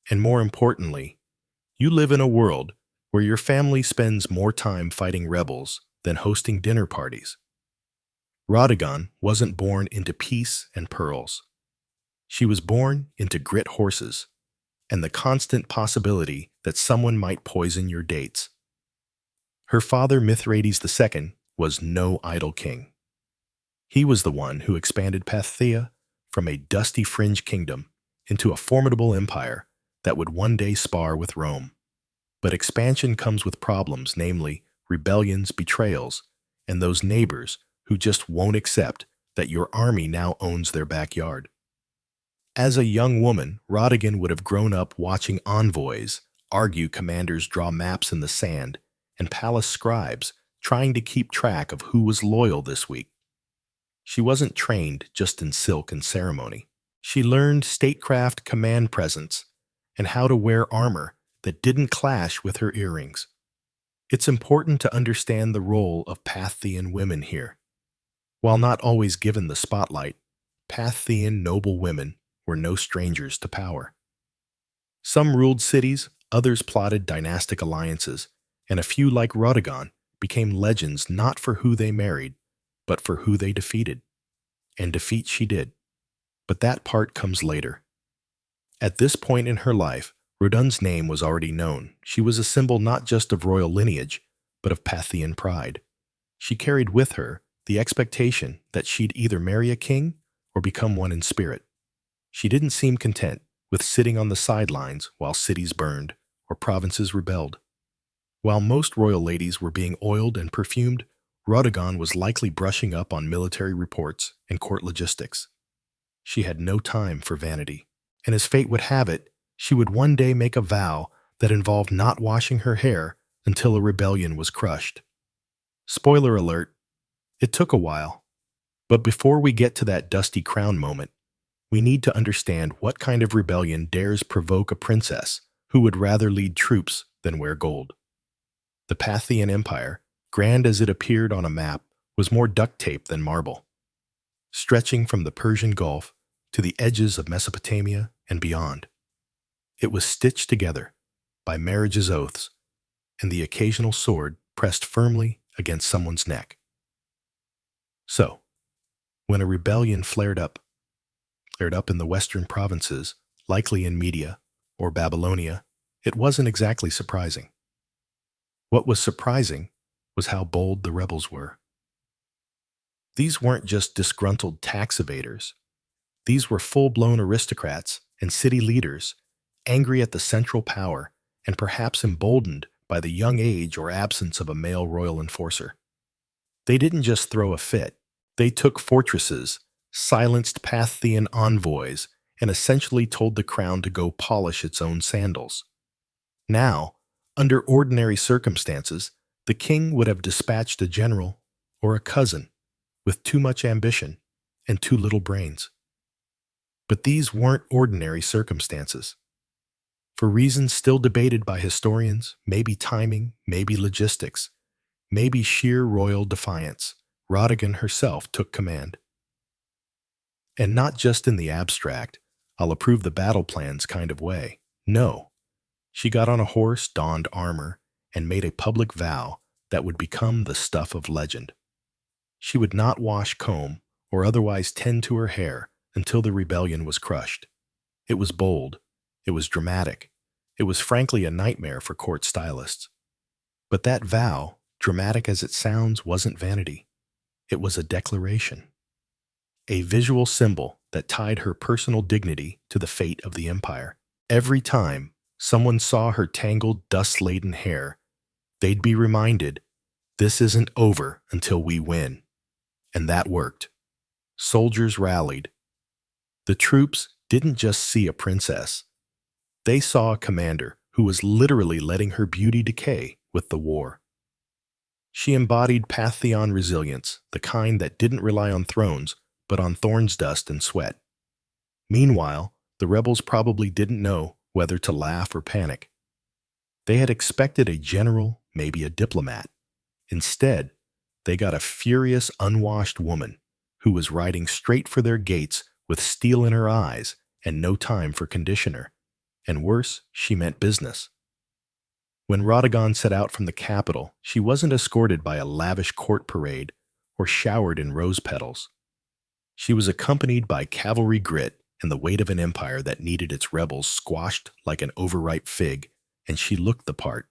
And more importantly, you live in a world where your family spends more time fighting rebels than hosting dinner parties. Rhodogon wasn't born into peace and pearls. She was born into grit horses and the constant possibility that someone might poison your dates. Her father, Mithridates II, was no idle king. He was the one who expanded Parthia from a dusty fringe kingdom into a formidable empire that would one day spar with Rome. But expansion comes with problems, namely rebellions, betrayals, and those neighbors who just won't accept that your army now owns their backyard. As a young woman, Rodigan would have grown up watching envoys argue, commanders draw maps in the sand, and palace scribes trying to keep track of who was loyal this week. She wasn't trained just in silk and ceremony. She learned statecraft, command presence, and how to wear armor that didn't clash with her earrings. It's important to understand the role of Parthian women here. While not always given the spotlight, Parthian noble women were no strangers to power. Some ruled cities, others plotted dynastic alliances, and a few like Rodigan became legends not for who they married, but for who they defeated. And defeat she did. But that part comes later. At this point in her life, Rodun's name was already known. She was a symbol not just of royal lineage, but of Parthian pride. She carried with her the expectation that she'd either marry a king or become one in spirit. She didn't seem content with sitting on the sidelines while cities burned or provinces rebelled. While most royal ladies were being oiled and perfumed, Rodigan was likely brushing up on military reports and court logistics. She had no time for vanity, and as fate would have it, she would one day make a vow that involved not washing her hair until a rebellion was crushed. Spoiler alert, it took a while. But before we get to that dusty crown moment, we need to understand what kind of rebellion dares provoke a princess who would rather lead troops than wear gold. The Parthian Empire, grand as it appeared on a map, was more duct tape than marble. Stretching from the Persian Gulf to the edges of Mesopotamia and beyond. It was stitched together by marriage's oaths and the occasional sword pressed firmly against someone's neck. So, when a rebellion flared up in the western provinces, likely in Media or Babylonia, it wasn't exactly surprising. What was surprising was how bold the rebels were. These weren't just disgruntled tax evaders. These were full-blown aristocrats and city leaders, angry at the central power and perhaps emboldened by the young age or absence of a male royal enforcer. They didn't just throw a fit. They took fortresses, silenced Parthian envoys, and essentially told the crown to go polish its own sandals. Now, under ordinary circumstances, the king would have dispatched a general or a cousin with too much ambition and too little brains. But these weren't ordinary circumstances. For reasons still debated by historians, maybe timing, maybe logistics, maybe sheer royal defiance, Rodigan herself took command. And not just in the abstract, I'll approve the battle plans kind of way. No. She got on a horse, donned armor, and made a public vow that would become the stuff of legend. She would not wash, comb, or otherwise tend to her hair until the rebellion was crushed. It was bold. It was dramatic. It was frankly a nightmare for court stylists. But that vow, dramatic as it sounds, wasn't vanity. It was a declaration. A visual symbol that tied her personal dignity to the fate of the empire. Every time someone saw her tangled, dust-laden hair, they'd be reminded, this isn't over until we win. And that worked. Soldiers rallied. The troops didn't just see a princess. They saw a commander who was literally letting her beauty decay with the war. She embodied Parthian resilience, the kind that didn't rely on thrones, but on thorns, dust, and sweat. Meanwhile, the rebels probably didn't know whether to laugh or panic. They had expected a general, maybe a diplomat. Instead, they got a furious, unwashed woman who was riding straight for their gates with steel in her eyes and no time for conditioner. And worse, she meant business. When Rodigan set out from the capital, she wasn't escorted by a lavish court parade or showered in rose petals. She was accompanied by cavalry grit and the weight of an empire that needed its rebels squashed like an overripe fig, and she looked the part.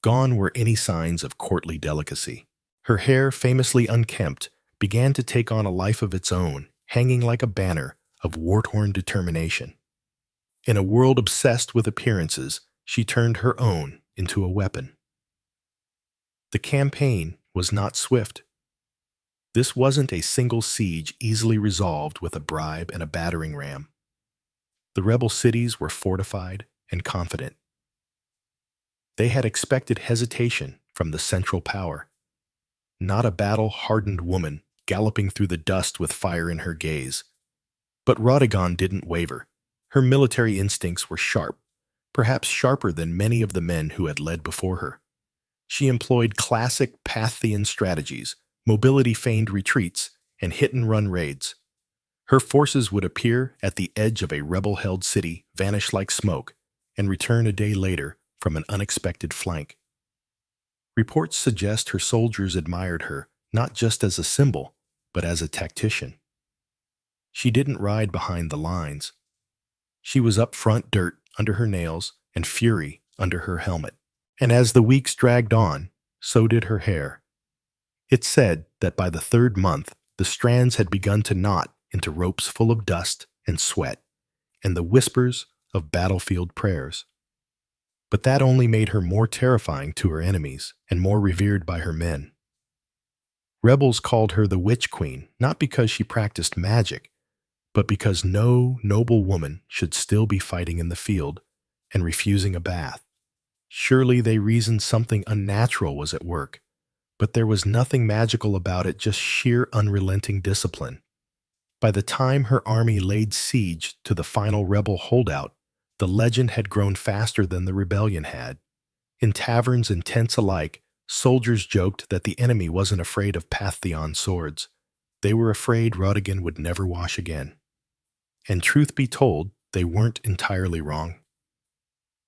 Gone were any signs of courtly delicacy. Her hair, famously unkempt, began to take on a life of its own, hanging like a banner of war-torn determination. In a world obsessed with appearances, she turned her own into a weapon. The campaign was not swift. This wasn't a single siege easily resolved with a bribe and a battering ram. The rebel cities were fortified and confident. They had expected hesitation from the central power, not a battle-hardened woman galloping through the dust with fire in her gaze. But Rodigon didn't waver. Her military instincts were sharp, perhaps sharper than many of the men who had led before her. She employed classic Pathian strategies, mobility-feigned retreats, and hit-and-run raids. Her forces would appear at the edge of a rebel-held city, vanish like smoke, and return a day later from an unexpected flank. Reports suggest her soldiers admired her not just as a symbol, but as a tactician. She didn't ride behind the lines. She was up front, dirt under her nails and fury under her helmet. And as the weeks dragged on, so did her hair. It's said that by the third month, the strands had begun to knot into ropes full of dust and sweat and the whispers of battlefield prayers. But that only made her more terrifying to her enemies and more revered by her men. Rebels called her the Witch Queen, not because she practiced magic, but because no noble woman should still be fighting in the field and refusing a bath. Surely they reasoned something unnatural was at work, but there was nothing magical about it, just sheer unrelenting discipline. By the time her army laid siege to the final rebel holdout, the legend had grown faster than the rebellion had. In taverns and tents alike, soldiers joked that the enemy wasn't afraid of Pathion swords. They were afraid Rodigan would never wash again. And truth be told, they weren't entirely wrong.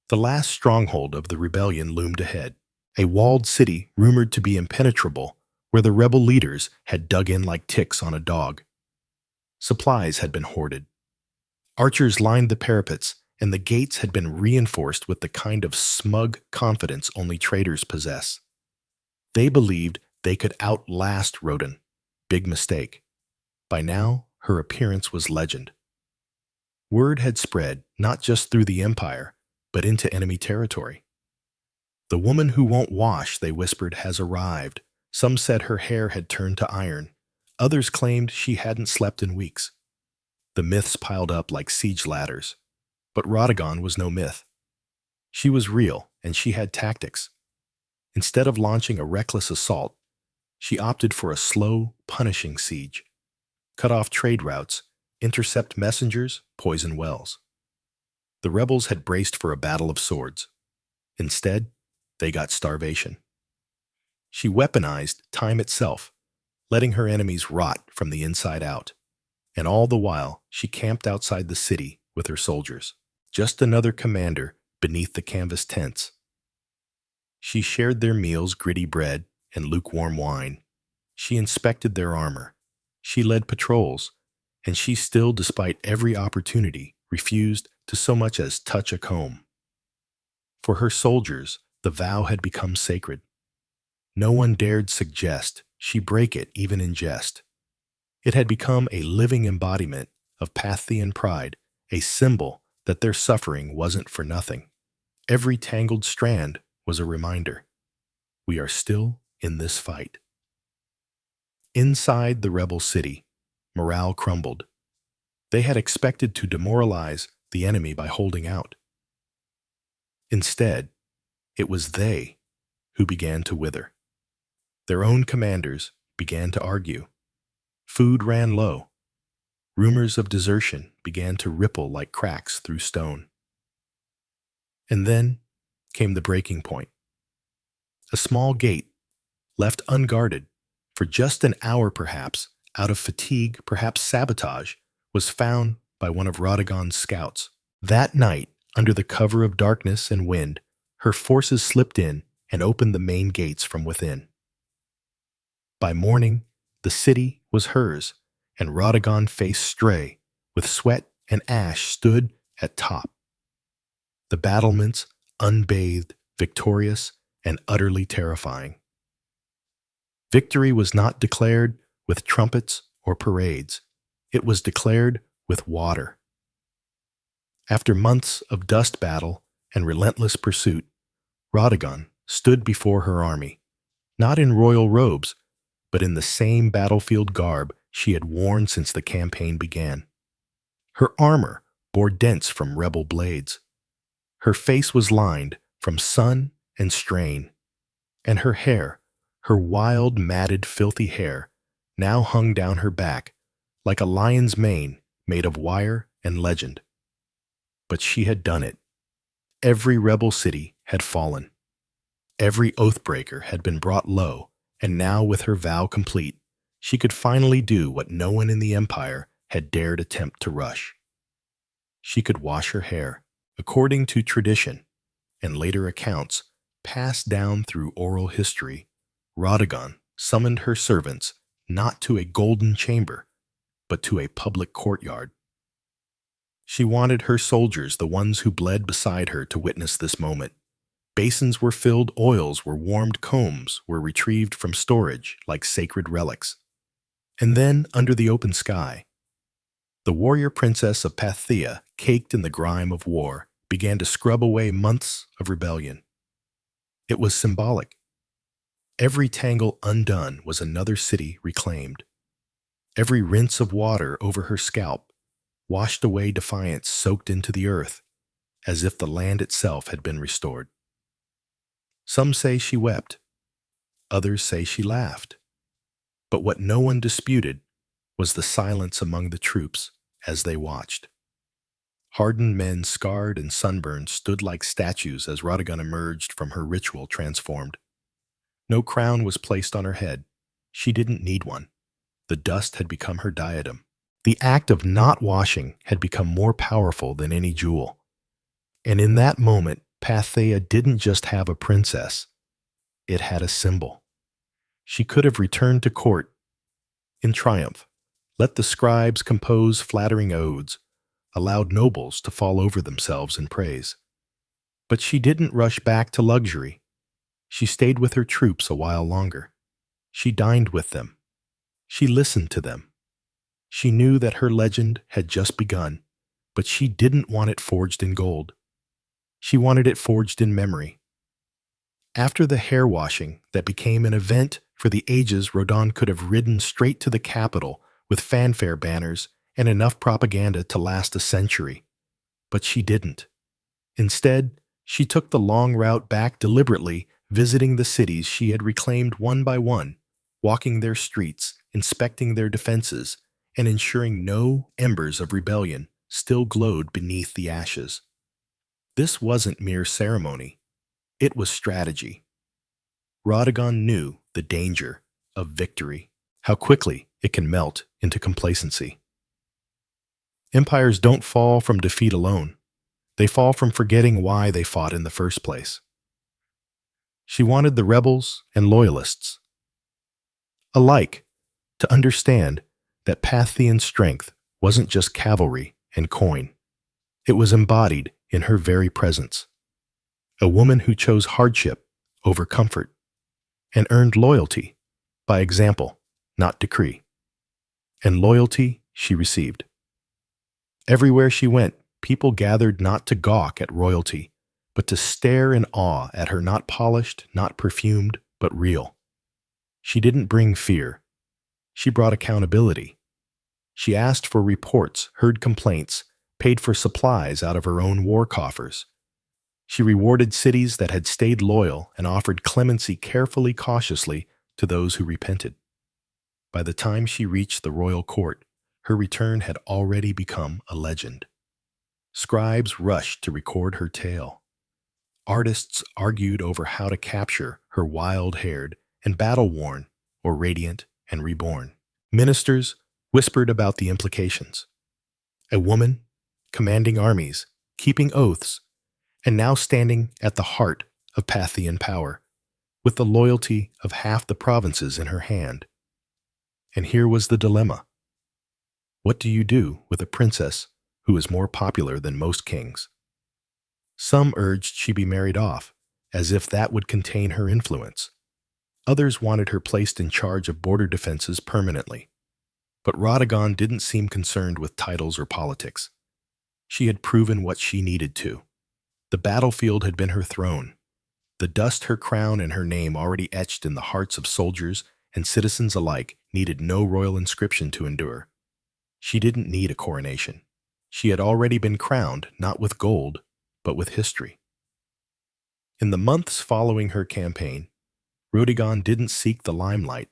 The last stronghold of the rebellion loomed ahead, a walled city rumored to be impenetrable, where the rebel leaders had dug in like ticks on a dog. Supplies had been hoarded. Archers lined the parapets, and the gates had been reinforced with the kind of smug confidence only traitors possess. They believed they could outlast Rodin. Big mistake. By now, her appearance was legend. Word had spread not just through the empire, but into enemy territory. The woman who won't wash, they whispered, has arrived. Some said her hair had turned to iron. Others claimed she hadn't slept in weeks. The myths piled up like siege ladders. But Rodigon was no myth. She was real, and she had tactics. Instead of launching a reckless assault, she opted for a slow, punishing siege. Cut off trade routes, intercept messengers, poison wells. The rebels had braced for a battle of swords. Instead, they got starvation. She weaponized time itself, letting her enemies rot from the inside out. And all the while, she camped outside the city with her soldiers. Just another commander beneath the canvas tents. She shared their meals, gritty bread and lukewarm wine. She inspected their armor. She led patrols, and she still, despite every opportunity, refused to so much as touch a comb. For her soldiers, the vow had become sacred. No one dared suggest she break it even in jest. It had become a living embodiment of Pathian pride, a symbol that their suffering wasn't for nothing. Every tangled strand was a reminder. We are still in this fight. Inside the rebel city, morale crumbled. They had expected to demoralize the enemy by holding out. Instead, it was they who began to wither. Their own commanders began to argue. Food ran low. Rumors of desertion began to ripple like cracks through stone. And then came the breaking point. A small gate, left unguarded, for just an hour perhaps, out of fatigue, perhaps sabotage, was found by one of Rodigon's scouts. That night, under the cover of darkness and wind, her forces slipped in and opened the main gates from within. By morning, the city was hers, and Rodigon faced Stray, with sweat and ash, stood at top. The battlements, unbathed, victorious, and utterly terrifying. Victory was not declared with trumpets or parades. It was declared with water. After months of dust battle and relentless pursuit, Rhodogon stood before her army, not in royal robes, but in the same battlefield garb she had worn since the campaign began. Her armor bore dents from rebel blades. Her face was lined from sun and strain, and her hair, her wild, matted, filthy hair, now hung down her back like a lion's mane made of wire and legend. But she had done it. Every rebel city had fallen. Every oathbreaker had been brought low, and now with her vow complete, she could finally do what no one in the empire had dared attempt to rush. She could wash her hair, according to tradition and later accounts passed down through oral history. Rhodogon summoned her servants not to a golden chamber, but to a public courtyard. She wanted her soldiers, the ones who bled beside her, to witness this moment. Basins were filled, oils were warmed, combs were retrieved from storage like sacred relics. And then, under the open sky, the warrior princess of Parthia, caked in the grime of war, began to scrub away months of rebellion. It was symbolic. Every tangle undone was another city reclaimed. Every rinse of water over her scalp washed away defiance soaked into the earth, as if the land itself had been restored. Some say she wept. Others say she laughed. But what no one disputed was the silence among the troops as they watched. Hardened men, scarred and sunburned, stood like statues as Rhodogon emerged from her ritual transformed. No crown was placed on her head. She didn't need one. The dust had become her diadem. The act of not washing had become more powerful than any jewel. And in that moment, Parthia didn't just have a princess. It had a symbol. She could have returned to court in triumph, let the scribes compose flattering odes, allowed nobles to fall over themselves in praise. But she didn't rush back to luxury. She stayed with her troops a while longer. She dined with them. She listened to them. She knew that her legend had just begun, but she didn't want it forged in gold. She wanted it forged in memory. After the hair washing that became an event for the ages, Rhodogon could have ridden straight to the capital with fanfare banners and enough propaganda to last a century. But she didn't. Instead, she took the long route back, deliberately visiting the cities she had reclaimed one by one, walking their streets, inspecting their defenses, and ensuring no embers of rebellion still glowed beneath the ashes. This wasn't mere ceremony. It was strategy. Rhodogon knew the danger of victory, how quickly it can melt into complacency. Empires don't fall from defeat alone. They fall from forgetting why they fought in the first place. She wanted the rebels and loyalists alike to understand that Parthian strength wasn't just cavalry and coin. It was embodied in her very presence. A woman who chose hardship over comfort and earned loyalty by example, not decree. And loyalty she received. Everywhere she went, people gathered not to gawk at royalty, but to stare in awe at her, not polished, not perfumed, but real. She didn't bring fear. She brought accountability. She asked for reports, heard complaints, paid for supplies out of her own war coffers. She rewarded cities that had stayed loyal and offered clemency carefully, cautiously to those who repented. By the time she reached the royal court, her return had already become a legend. Scribes rushed to record her tale. Artists argued over how to capture her wild-haired and battle-worn, or radiant and reborn. Ministers whispered about the implications. A woman commanding armies, keeping oaths, and now standing at the heart of Parthian power, with the loyalty of half the provinces in her hand. And here was the dilemma. What do you do with a princess who is more popular than most kings? Some urged she be married off, as if that would contain her influence. Others wanted her placed in charge of border defenses permanently. But Radagon didn't seem concerned with titles or politics. She had proven what she needed to. The battlefield had been her throne. The dust her crown and her name already etched in the hearts of soldiers and citizens alike needed no royal inscription to endure. She didn't need a coronation. She had already been crowned, not with gold, but with history. In the months following her campaign, Rodigon didn't seek the limelight,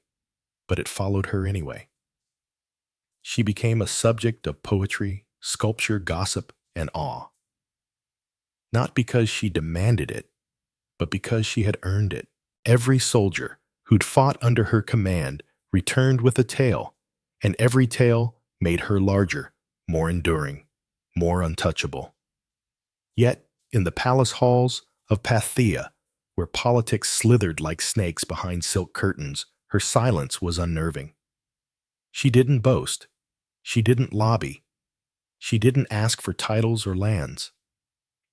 but it followed her anyway. She became a subject of poetry, sculpture, gossip, and awe. Not because she demanded it, but because she had earned it. Every soldier who'd fought under her command returned with a tale, and every tale made her larger, more enduring, more untouchable. Yet, in the palace halls of Pathia, where politics slithered like snakes behind silk curtains, her silence was unnerving. She didn't boast. She didn't lobby. She didn't ask for titles or lands.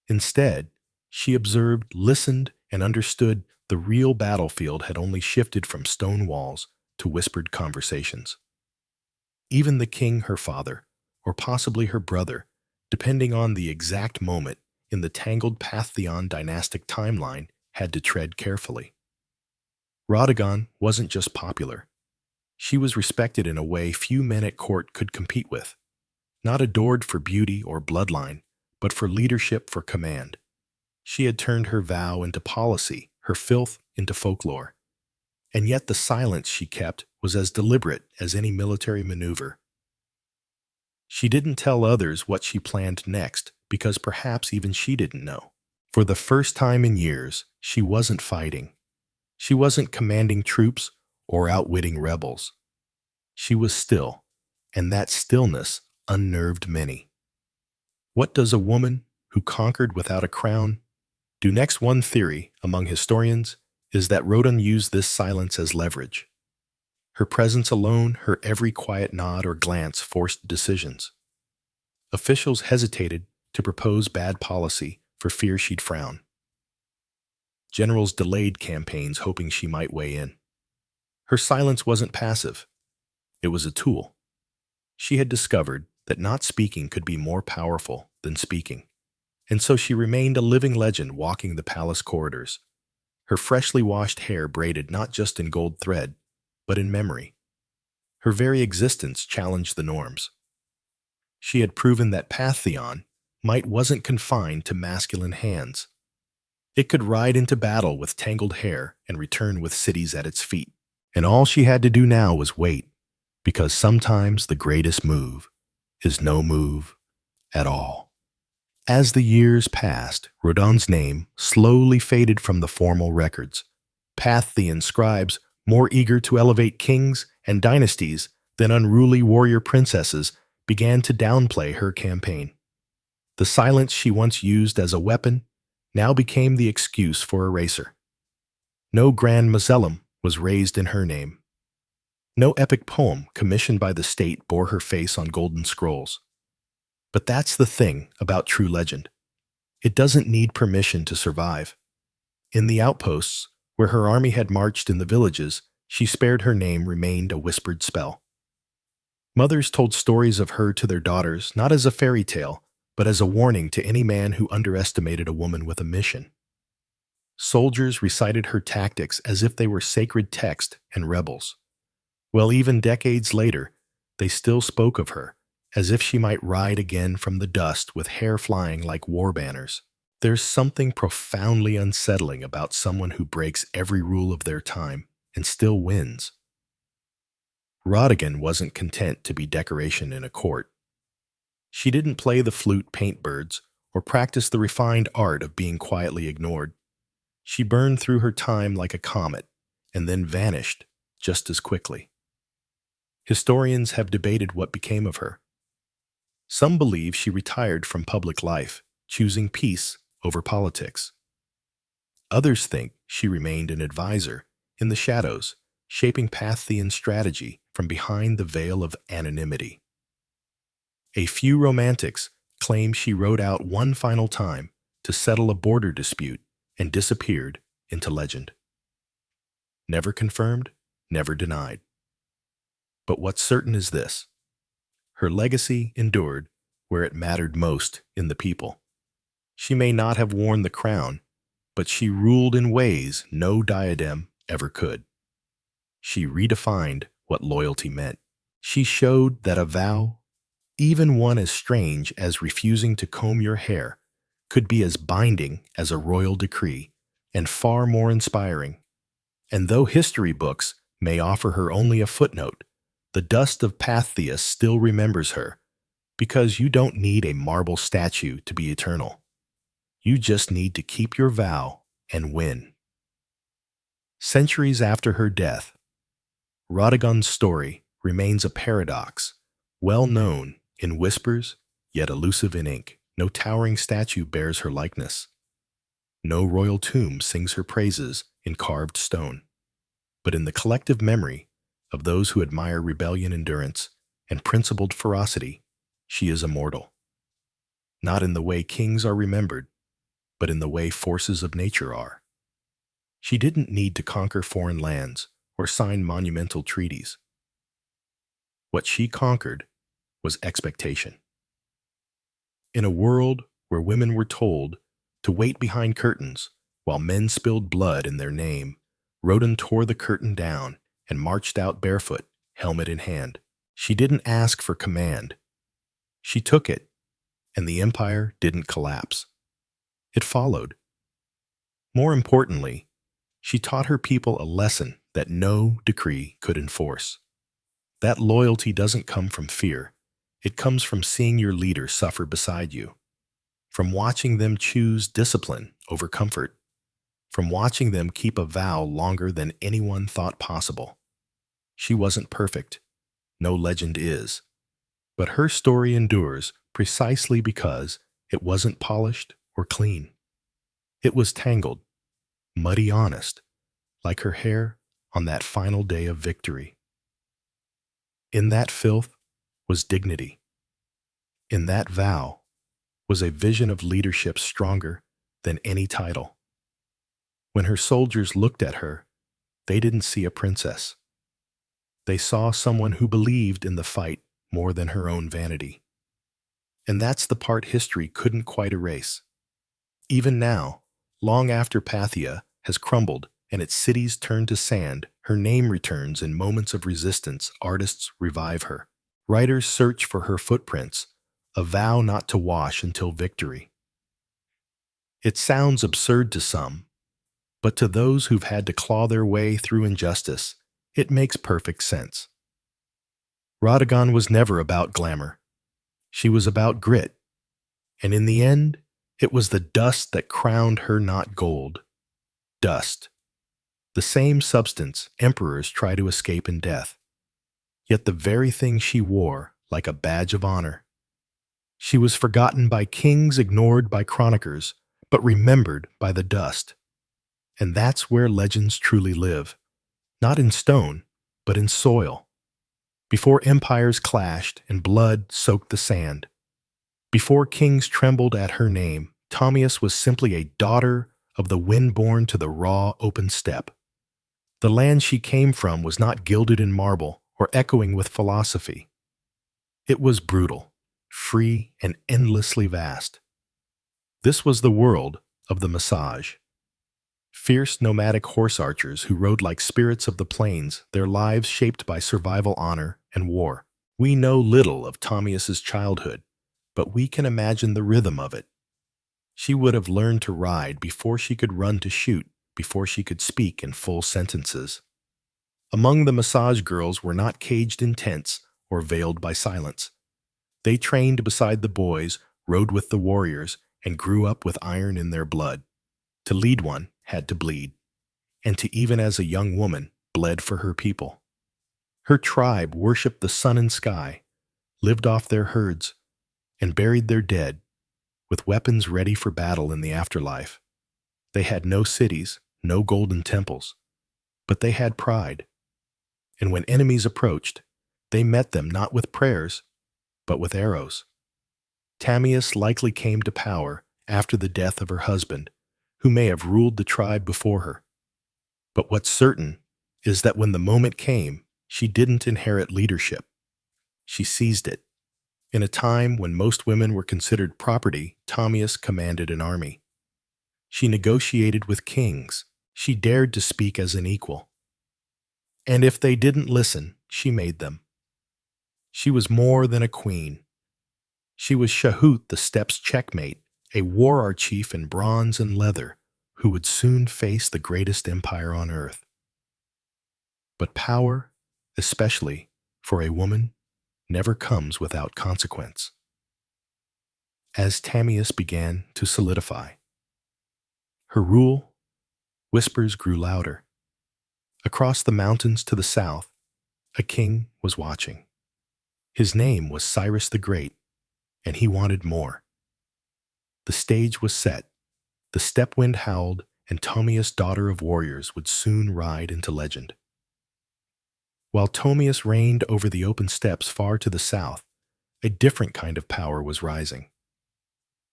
Instead, she observed, listened, and understood the real battlefield had only shifted from stone walls to whispered conversations. Even the king, her father, or possibly her brother, depending on the exact moment in the tangled Patheon dynastic timeline, had to tread carefully. Radagon wasn't just popular. She was respected in a way few men at court could compete with. Not adored for beauty or bloodline, but for leadership, for command. She had turned her vow into policy, her filth into folklore. And yet the silence she kept was as deliberate as any military maneuver. She didn't tell others what she planned next because perhaps even she didn't know. For the first time in years, she wasn't fighting. She wasn't commanding troops or outwitting rebels. She was still, and that stillness unnerved many. What does a woman who conquered without a crown do next? One theory among historians is that Rodan used this silence as leverage. Her presence alone, her every quiet nod or glance forced decisions. Officials hesitated to propose bad policy for fear she'd frown. Generals delayed campaigns hoping she might weigh in. Her silence wasn't passive. It was a tool. She had discovered that not speaking could be more powerful than speaking. And so she remained a living legend walking the palace corridors, her freshly washed hair braided not just in gold thread, but in memory. Her very existence challenged the norms. She had proven that Patheon might wasn't confined to masculine hands. It could ride into battle with tangled hair and return with cities at its feet. And all she had to do now was wait, because sometimes the greatest move is no move at all. As the years passed, Rodan's name slowly faded from the formal records. Pathean scribes, more eager to elevate kings and dynasties than unruly warrior princesses, began to downplay her campaign. The silence she once used as a weapon now became the excuse for erasure. No grand mausoleum was raised in her name. No epic poem commissioned by the state bore her face on golden scrolls. But that's the thing about true legend. It doesn't need permission to survive. In the outposts, where her army had marched in the villages, she spared her name remained a whispered spell. Mothers told stories of her to their daughters not as a fairy tale, but as a warning to any man who underestimated a woman with a mission. Soldiers recited her tactics as if they were sacred text and rebels. Well, even decades later, they still spoke of her, as if she might ride again from the dust with hair flying like war banners. There's something profoundly unsettling about someone who breaks every rule of their time and still wins. Rodigan wasn't content to be decoration in a court. She didn't play the flute, paint birds, or practice the refined art of being quietly ignored. She burned through her time like a comet and then vanished just as quickly. Historians have debated what became of her. Some believe she retired from public life, choosing peace over politics. Others think she remained an advisor in the shadows, shaping Pathean strategy from behind the veil of anonymity. A few romantics claim she rode out one final time to settle a border dispute and disappeared into legend. Never confirmed, never denied. But what's certain is this: her legacy endured where it mattered most in the people. She may not have worn the crown, but she ruled in ways no diadem ever could. She redefined what loyalty meant. She showed that a vow, even one as strange as refusing to comb your hair, could be as binding as a royal decree and far more inspiring. And though history books may offer her only a footnote, the dust of Pathia still remembers her, because you don't need a marble statue to be eternal. You just need to keep your vow and win. Centuries after her death, Radagon's story remains a paradox, well known in whispers, yet elusive in ink. No towering statue bears her likeness. No royal tomb sings her praises in carved stone. But in the collective memory of those who admire rebellion endurance and principled ferocity, she is immortal. Not in the way kings are remembered, but in the way forces of nature are. She didn't need to conquer foreign lands or sign monumental treaties. What she conquered was expectation. In a world where women were told to wait behind curtains while men spilled blood in their name, Rodan tore the curtain down and marched out barefoot, helmet in hand. She didn't ask for command. She took it, and the empire didn't collapse. It followed. More importantly, she taught her people a lesson that no decree could enforce. That loyalty doesn't come from fear. It comes from seeing your leader suffer beside you, from watching them choose discipline over comfort, from watching them keep a vow longer than anyone thought possible. She wasn't perfect. No legend is. But her story endures precisely because it wasn't polished or clean. It was tangled, muddy honest, like her hair on that final day of victory. In that filth was dignity. In that vow was a vision of leadership stronger than any title. When her soldiers looked at her, they didn't see a princess. They saw someone who believed in the fight more than her own vanity. And that's the part history couldn't quite erase. Even now, long after Pathia has crumbled and its cities turn to sand, her name returns in moments of resistance. Artists revive her. Writers search for her footprints, a vow not to wash until victory. It sounds absurd to some, but to those who've had to claw their way through injustice, it makes perfect sense. Radagon was never about glamour. She was about grit. And in the end, it was the dust that crowned her, not gold. Dust. The same substance emperors try to escape in death. Yet the very thing she wore like a badge of honor. She was forgotten by kings, ignored by chroniclers, but remembered by the dust. And that's where legends truly live. Not in stone, but in soil. Before empires clashed and blood soaked the sand. Before kings trembled at her name, Tomius was simply a daughter of the wind born to the raw, open steppe. The land she came from was not gilded in marble or echoing with philosophy. It was brutal, free, and endlessly vast. This was the world of the massage. Fierce nomadic horse archers who rode like spirits of the plains, their lives shaped by survival, honor, and war. We know little of Tomius's childhood, but we can imagine the rhythm of it. She would have learned to ride before she could run to shoot, before she could speak in full sentences. Among the massage girls were not caged in tents or veiled by silence. They trained beside the boys, rode with the warriors, and grew up with iron in their blood. To lead one had to bleed, and to even as a young woman bled for her people. Her tribe worshipped the sun and sky, lived off their herds, and buried their dead, with weapons ready for battle in the afterlife. They had no cities, no golden temples, but they had pride. And when enemies approached, they met them not with prayers, but with arrows. Tamias likely came to power after the death of her husband, who may have ruled the tribe before her. But what's certain is that when the moment came, she didn't inherit leadership. She seized it. In a time when most women were considered property, Thomius commanded an army. She negotiated with kings. She dared to speak as an equal. And if they didn't listen, she made them. She was more than a queen. She was Shahut the steppes checkmate, a war chief in bronze and leather, who would soon face the greatest empire on earth. But power, especially for a woman, never comes without consequence. As Tamias began to solidify, her rule, whispers grew louder. Across the mountains to the south, a king was watching. His name was Cyrus the Great, and he wanted more. The stage was set. The steppe wind howled, and Tomius, daughter of warriors, would soon ride into legend. While Tomius reigned over the open steppes far to the south, a different kind of power was rising.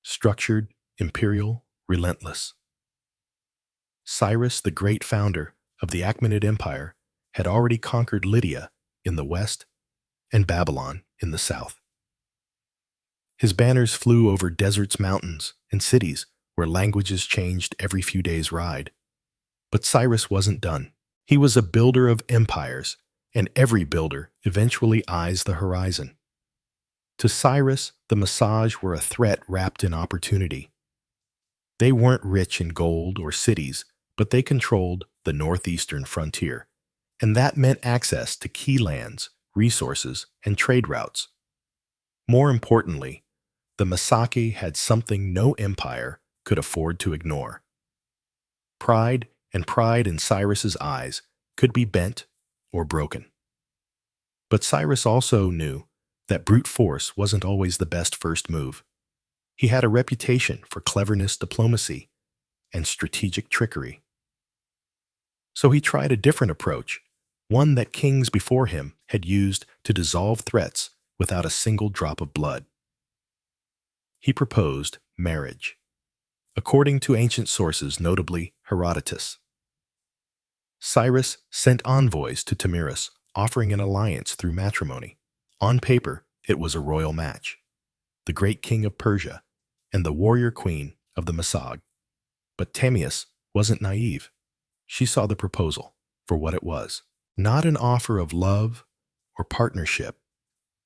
Structured, imperial, relentless. Cyrus, the great founder of the Achaemenid Empire, had already conquered Lydia in the west and Babylon in the south. His banners flew over deserts, mountains, and cities where languages changed every few days' ride. But Cyrus wasn't done. He was a builder of empires, and every builder eventually eyes the horizon. To Cyrus, the Massage were a threat wrapped in opportunity. They weren't rich in gold or cities, but they controlled the northeastern frontier, and that meant access to key lands, resources, and trade routes. More importantly, the Masaki had something no empire could afford to ignore. Pride, and pride in Cyrus's eyes could be bent or broken. But Cyrus also knew that brute force wasn't always the best first move. He had a reputation for cleverness, diplomacy, and strategic trickery. So he tried a different approach, one that kings before him had used to dissolve threats without a single drop of blood. He proposed marriage, according to ancient sources, notably Herodotus. Cyrus sent envoys to Tamiris, offering an alliance through matrimony. On paper, it was a royal match. The great king of Persia and the warrior queen of the Masag. But Tamias wasn't naive. She saw the proposal for what it was, not an offer of love or partnership,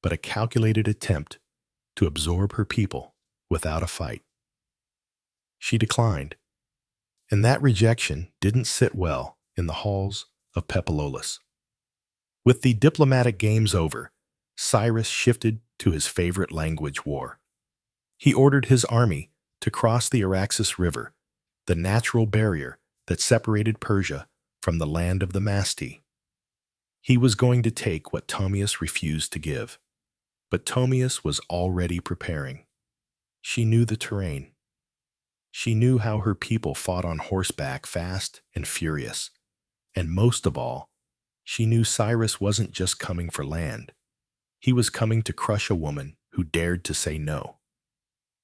but a calculated attempt to absorb her people without a fight. She declined, and that rejection didn't sit well in the halls of Pepololis. With the diplomatic games over, Cyrus shifted to his favorite language, war. He ordered his army to cross the Araxes River, the natural barrier that separated Persia from the land of the Masti. He was going to take what Tomius refused to give. But Tomius was already preparing. She knew the terrain. She knew how her people fought on horseback, fast and furious. And most of all, she knew Cyrus wasn't just coming for land. He was coming to crush a woman who dared to say no.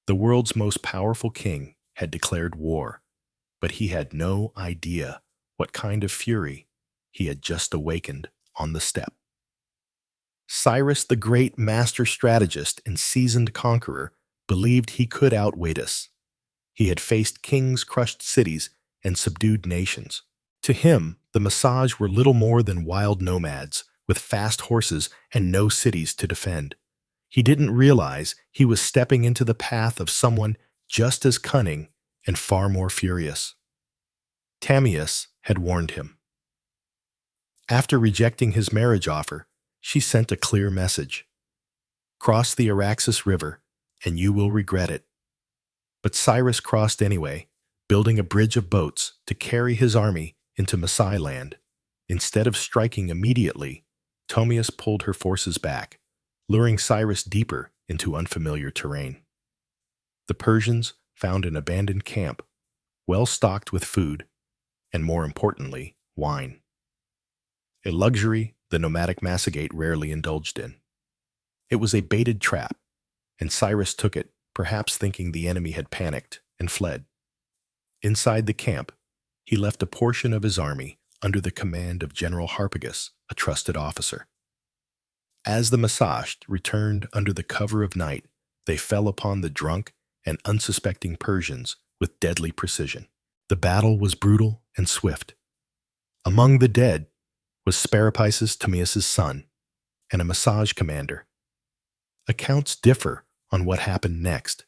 The world's most powerful king had declared war, but he had no idea what kind of fury he had just awakened on the steppe. Cyrus, the great master strategist and seasoned conqueror, believed he could outwit us. He had faced kings, crushed cities, and subdued nations. To him, the Massage were little more than wild nomads with fast horses and no cities to defend. He didn't realize he was stepping into the path of someone just as cunning and far more furious. Tamias had warned him. After rejecting his marriage offer, she sent a clear message. Cross the Araxes River, and you will regret it. But Cyrus crossed anyway, building a bridge of boats to carry his army into Masai land. Instead of striking immediately, Tomius pulled her forces back, luring Cyrus deeper into unfamiliar terrain. The Persians found an abandoned camp, well stocked with food, and more importantly, wine. A luxury the nomadic Massagate rarely indulged in. It was a baited trap, and Cyrus took it, perhaps thinking the enemy had panicked and fled. Inside the camp, he left a portion of his army under the command of General Harpagus, a trusted officer. As the Masasht returned under the cover of night, they fell upon the drunk and unsuspecting Persians with deadly precision. The battle was brutal and swift. Among the dead was Sparapisus Tomius's son and a massage commander. Accounts differ on what happened next.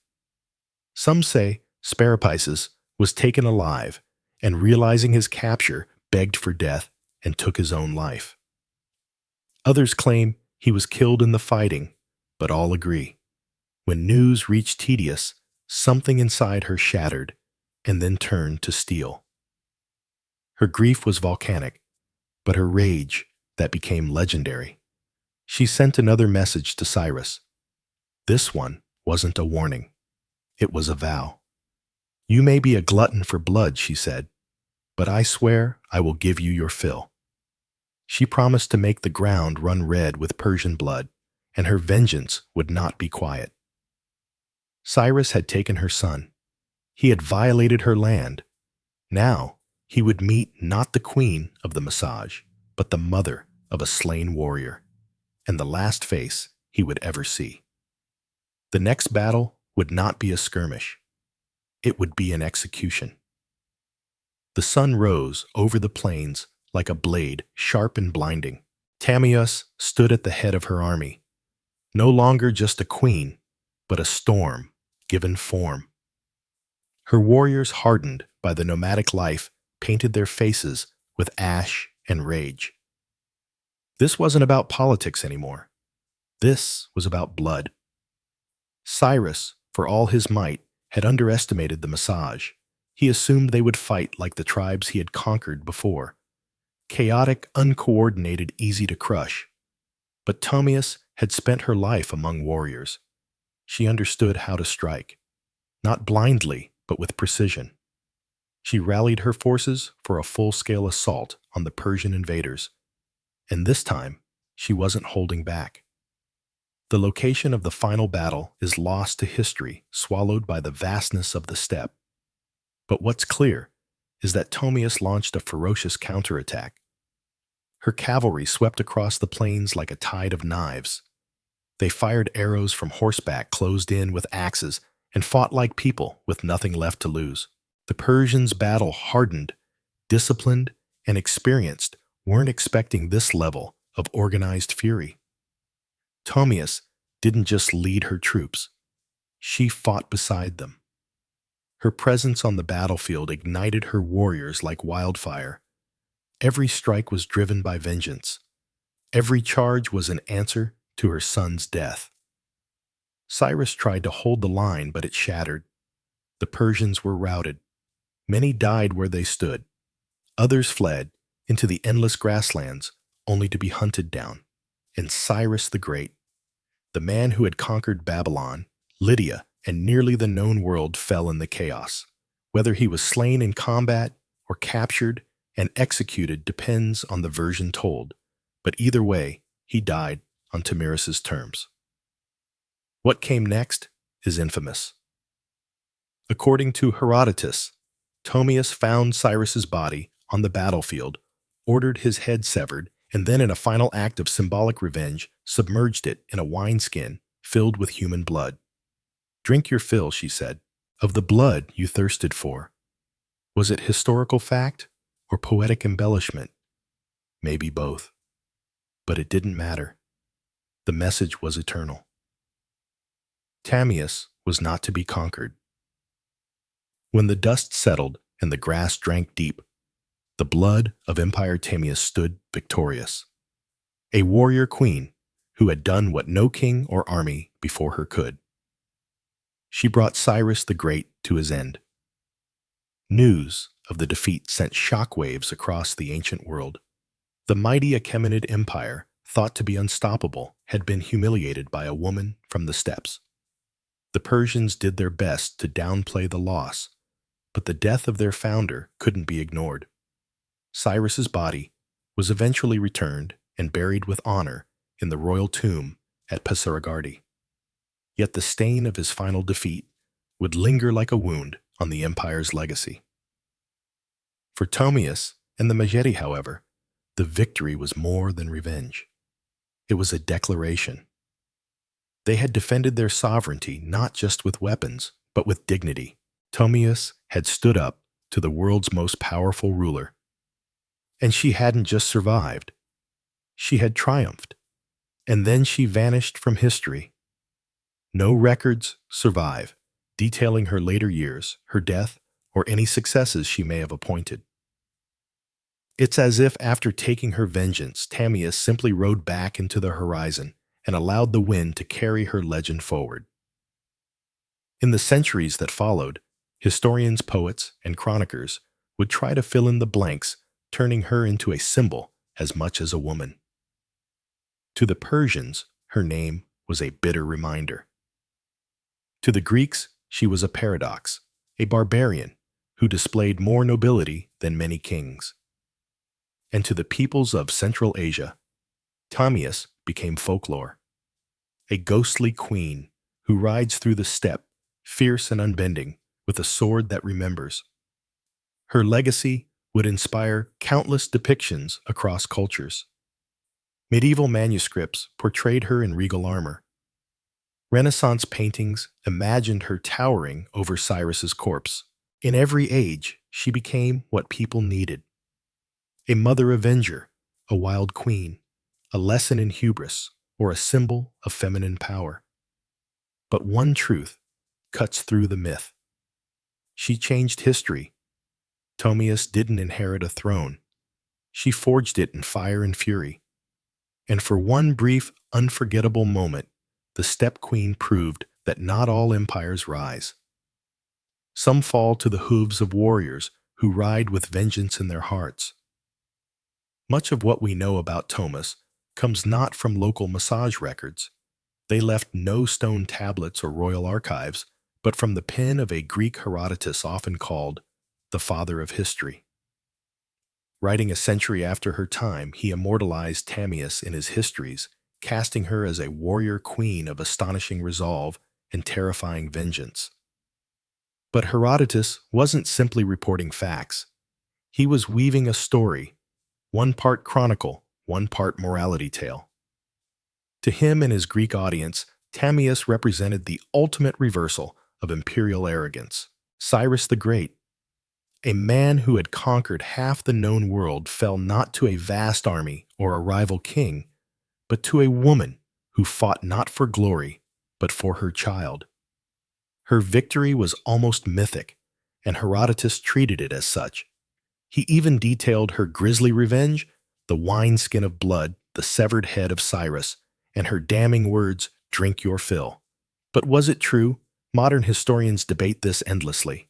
Some say Sparapisus was taken alive and, realizing his capture, begged for death and took his own life. Others claim he was killed in the fighting, but all agree. When news reached Tedius, something inside her shattered and then turned to steel. Her grief was volcanic, but her rage that became legendary. She sent another message to Cyrus. This one wasn't a warning. It was a vow. You may be a glutton for blood, she said, but I swear I will give you your fill. She promised to make the ground run red with Persian blood, and her vengeance would not be quiet. Cyrus had taken her son. He had violated her land. Now he would meet not the queen of the massage, but the mother of a slain warrior, and the last face he would ever see. The next battle would not be a skirmish. It would be an execution. The sun rose over the plains like a blade, sharp and blinding. Tamius stood at the head of her army, no longer just a queen, but a storm given form. Her warriors, hardened by the nomadic life, painted their faces with ash and rage. This wasn't about politics anymore. This was about blood. Cyrus, for all his might, had underestimated the massage. He assumed they would fight like the tribes he had conquered before. Chaotic, uncoordinated, easy to crush. But Tomius had spent her life among warriors. She understood how to strike, not blindly, but with precision. She rallied her forces for a full-scale assault on the Persian invaders, and this time she wasn't holding back. The location of the final battle is lost to history, swallowed by the vastness of the steppe. But what's clear is that Tomius launched a ferocious counterattack. Her cavalry swept across the plains like a tide of knives. They fired arrows from horseback, closed in with axes, and fought like people with nothing left to lose. The Persians' battle-hardened, disciplined, and experienced weren't expecting this level of organized fury. Tomius didn't just lead her troops. She fought beside them. Her presence on the battlefield ignited her warriors like wildfire. Every strike was driven by vengeance. Every charge was an answer to her son's death. Cyrus tried to hold the line, but it shattered. The Persians were routed. Many died where they stood. Others fled into the endless grasslands, only to be hunted down. And Cyrus the Great, the man who had conquered Babylon, Lydia, and nearly the known world, fell in the chaos. Whether he was slain in combat or captured and executed depends on the version told, but either way, he died on Tamiris's terms. What came next is infamous. According to Herodotus, Tomius found Cyrus's body on the battlefield, ordered his head severed, and then in a final act of symbolic revenge, submerged it in a wineskin filled with human blood. "Drink your fill," she said, "of the blood you thirsted for." Was it historical fact or poetic embellishment? Maybe both. But it didn't matter. The message was eternal. Tamius was not to be conquered. When the dust settled and the grass drank deep, the blood of Empire Tamius stood victorious. A warrior queen who had done what no king or army before her could. She brought Cyrus the Great to his end. News of the defeat sent shockwaves across the ancient world. The mighty Achaemenid Empire, thought to be unstoppable, had been humiliated by a woman from the steppes. The Persians did their best to downplay the loss, but the death of their founder couldn't be ignored. Cyrus's body was eventually returned and buried with honor in the royal tomb at Pasargadae. Yet the stain of his final defeat would linger like a wound on the empire's legacy. For Tomius and the Majeti, however, the victory was more than revenge. It was a declaration. They had defended their sovereignty not just with weapons, but with dignity. Tomius had stood up to the world's most powerful ruler. And she hadn't just survived. She had triumphed. And then she vanished from history. No records survive detailing her later years, her death, or any successes she may have appointed. It's as if after taking her vengeance, Tamias simply rode back into the horizon and allowed the wind to carry her legend forward. In the centuries that followed, historians, poets, and chroniclers would try to fill in the blanks, turning her into a symbol as much as a woman. To the Persians, her name was a bitter reminder. To the Greeks, she was a paradox, a barbarian who displayed more nobility than many kings. And to the peoples of Central Asia, Tamias became folklore, a ghostly queen who rides through the steppe, fierce and unbending, with a sword that remembers. Her legacy would inspire countless depictions across cultures. Medieval manuscripts portrayed her in regal armor. Renaissance paintings imagined her towering over Cyrus's corpse. In every age, she became what people needed. A mother avenger, a wild queen, a lesson in hubris, or a symbol of feminine power. But one truth cuts through the myth. She changed history. Tomius didn't inherit a throne. She forged it in fire and fury. And for one brief, unforgettable moment, the Steppe Queen proved that not all empires rise. Some fall to the hooves of warriors who ride with vengeance in their hearts. Much of what we know about Thomas comes not from local massage records. They left no stone tablets or royal archives, but from the pen of a Greek Herodotus often called the father of history. Writing a century after her time, he immortalized Tamias in his histories, casting her as a warrior queen of astonishing resolve and terrifying vengeance. But Herodotus wasn't simply reporting facts. He was weaving a story, one part chronicle, one part morality tale. To him and his Greek audience, Tamias represented the ultimate reversal of imperial arrogance. Cyrus the Great, a man who had conquered half the known world, fell not to a vast army or a rival king, but to a woman who fought not for glory, but for her child. Her victory was almost mythic, and Herodotus treated it as such. He even detailed her grisly revenge, the wineskin of blood, the severed head of Cyrus, and her damning words, "Drink your fill." But was it true? Modern historians debate this endlessly.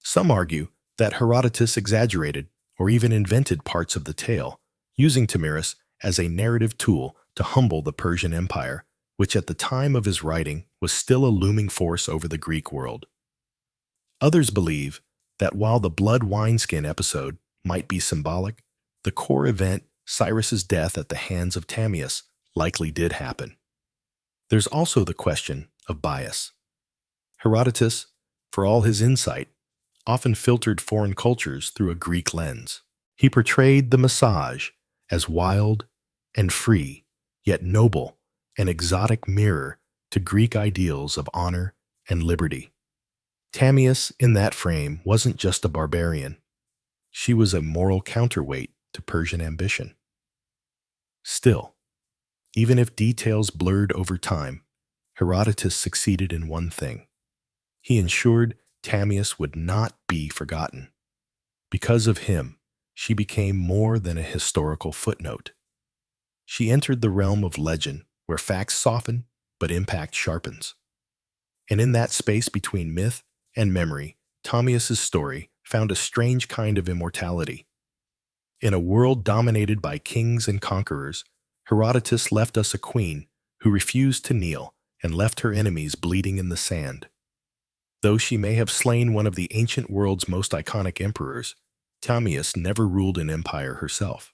Some argue that Herodotus exaggerated or even invented parts of the tale, using Tamias as a narrative tool to humble the Persian Empire, which at the time of his writing was still a looming force over the Greek world. Others believe that while the blood wineskin episode might be symbolic, the core event, Cyrus's death at the hands of Tamias, likely did happen. There's also the question of bias. Herodotus, for all his insight, often filtered foreign cultures through a Greek lens. He portrayed the massage as wild and free, yet noble, an exotic mirror to Greek ideals of honor and liberty. Tamias, in that frame, wasn't just a barbarian. She was a moral counterweight to Persian ambition. Still, even if details blurred over time, Herodotus succeeded in one thing. He ensured Tamias would not be forgotten. Because of him, she became more than a historical footnote. She entered the realm of legend, where facts soften, but impact sharpens. And in that space between myth and memory, Tamias's story found a strange kind of immortality. In a world dominated by kings and conquerors, Herodotus left us a queen who refused to kneel and left her enemies bleeding in the sand. Though she may have slain one of the ancient world's most iconic emperors, Tamias never ruled an empire herself.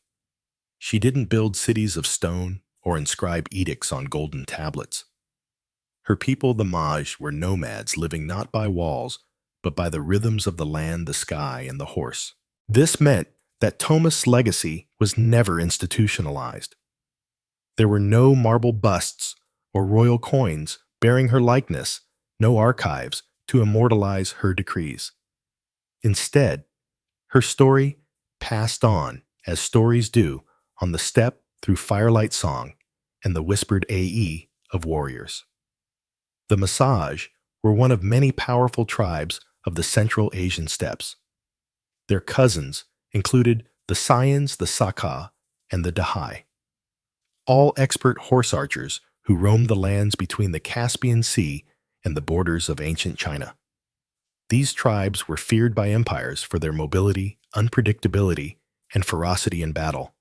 She didn't build cities of stone or inscribe edicts on golden tablets. Her people, the Maj, were nomads living not by walls, but by the rhythms of the land, the sky, and the horse. This meant that Thomas' legacy was never institutionalized. There were no marble busts or royal coins bearing her likeness, no archives to immortalize her decrees. Instead, her story passed on as stories do on the steppe through firelight song and the whispered AE of warriors. The Massage were one of many powerful tribes of the Central Asian steppes. Their cousins included the Sayans, the Sakha, and the Dahai, all expert horse archers who roamed the lands between the Caspian Sea and the borders of ancient China. These tribes were feared by empires for their mobility, unpredictability, and ferocity in battle.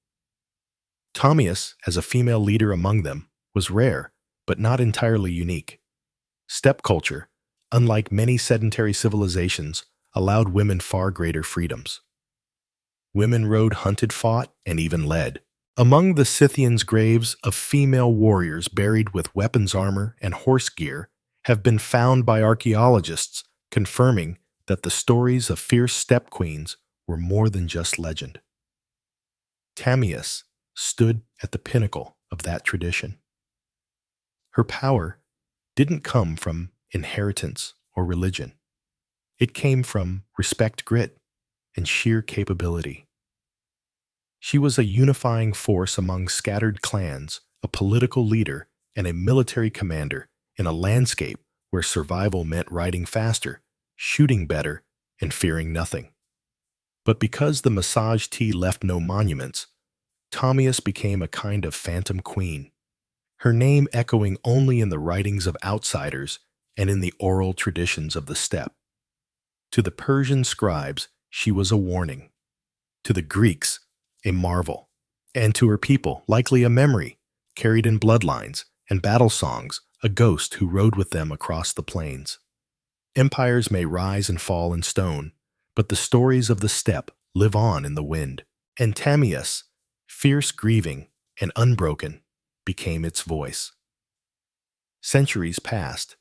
Tomius, as a female leader among them, was rare, but not entirely unique. Steppe culture, unlike many sedentary civilizations, allowed women far greater freedoms. Women rode, hunted, fought, and even led. Among the Scythians' graves of female warriors buried with weapons armor and horse gear have been found by archaeologists, confirming that the stories of fierce steppe queens were more than just legend. Tamias stood at the pinnacle of that tradition. Her power didn't come from inheritance or religion. It came from respect, grit, and sheer capability. She was a unifying force among scattered clans, a political leader, and a military commander in a landscape where survival meant riding faster, shooting better, and fearing nothing. But because the Massage tea left no monuments, Tomius became a kind of phantom queen, her name echoing only in the writings of outsiders and in the oral traditions of the steppe. To the Persian scribes, she was a warning. To the Greeks, a marvel. And to her people, likely a memory, carried in bloodlines and battle songs, a ghost who rode with them across the plains. Empires may rise and fall in stone, but the stories of the steppe live on in the wind. And Tamias, fierce, grieving, and unbroken, became its voice. Centuries passed,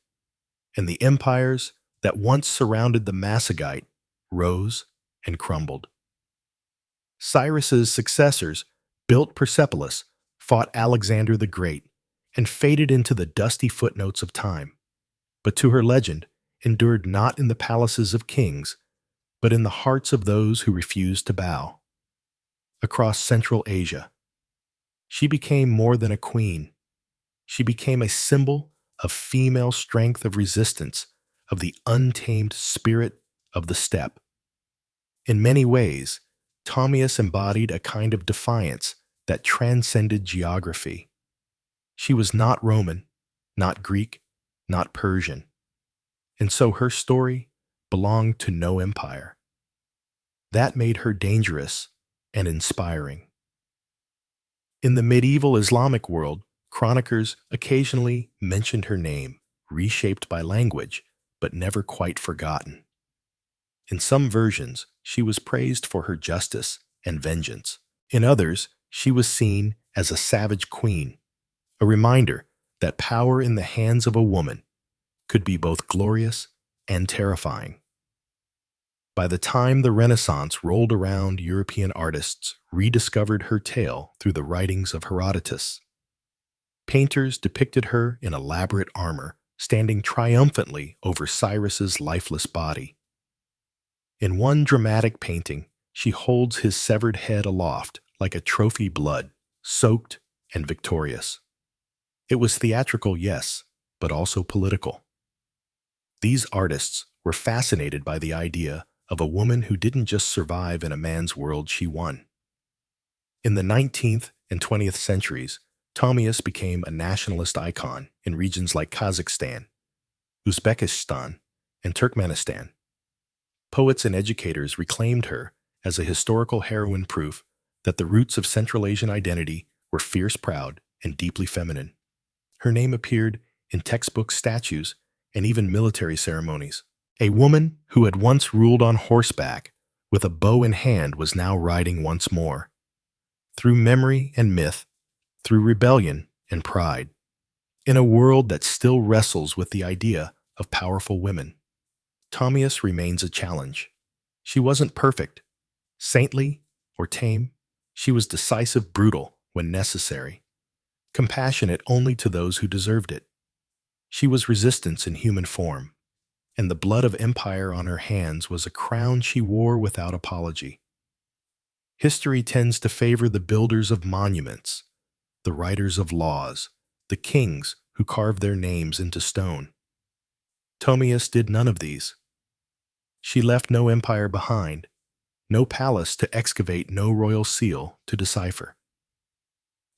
and the empires that once surrounded the Massagite rose and crumbled. Cyrus's successors built Persepolis, fought Alexander the Great, and faded into the dusty footnotes of time. But to her legend endured not in the palaces of kings, but in the hearts of those who refused to bow. Across Central Asia, she became more than a queen. She became a symbol of female strength, of resistance, of the untamed spirit of the steppe. In many ways, Tomius embodied a kind of defiance that transcended geography. She was not Roman, not Greek, not Persian, and so her story belonged to no empire. That made her dangerous and inspiring. In the medieval Islamic world, chroniclers occasionally mentioned her name, reshaped by language, but never quite forgotten. In some versions, she was praised for her justice and vengeance. In others, she was seen as a savage queen, a reminder that power in the hands of a woman could be both glorious and terrifying. By the time the Renaissance rolled around, European artists rediscovered her tale through the writings of Herodotus. Painters depicted her in elaborate armor, standing triumphantly over Cyrus's lifeless body. In one dramatic painting, she holds his severed head aloft like a trophy, blood, soaked and victorious. It was theatrical, yes, but also political. These artists were fascinated by the idea of a woman who didn't just survive in a man's world, she won. In the 19th and 20th centuries, Tomius became a nationalist icon in regions like Kazakhstan, Uzbekistan, and Turkmenistan. Poets and educators reclaimed her as a historical heroine, proof that the roots of Central Asian identity were fierce, proud, and deeply feminine. Her name appeared in textbooks, statues, and even military ceremonies. A woman who had once ruled on horseback with a bow in hand was now riding once more. Through memory and myth, through rebellion and pride, in a world that still wrestles with the idea of powerful women, Tomius remains a challenge. She wasn't perfect, Saintly or tame, she was decisive, brutal when necessary, compassionate only to those who deserved it. She was resistance in human form, and the blood of empire on her hands was a crown she wore without apology. History tends to favor the builders of monuments, the writers of laws, the kings who carved their names into stone. Tomius did none of these. She left no empire behind, no palace to excavate, no royal seal to decipher.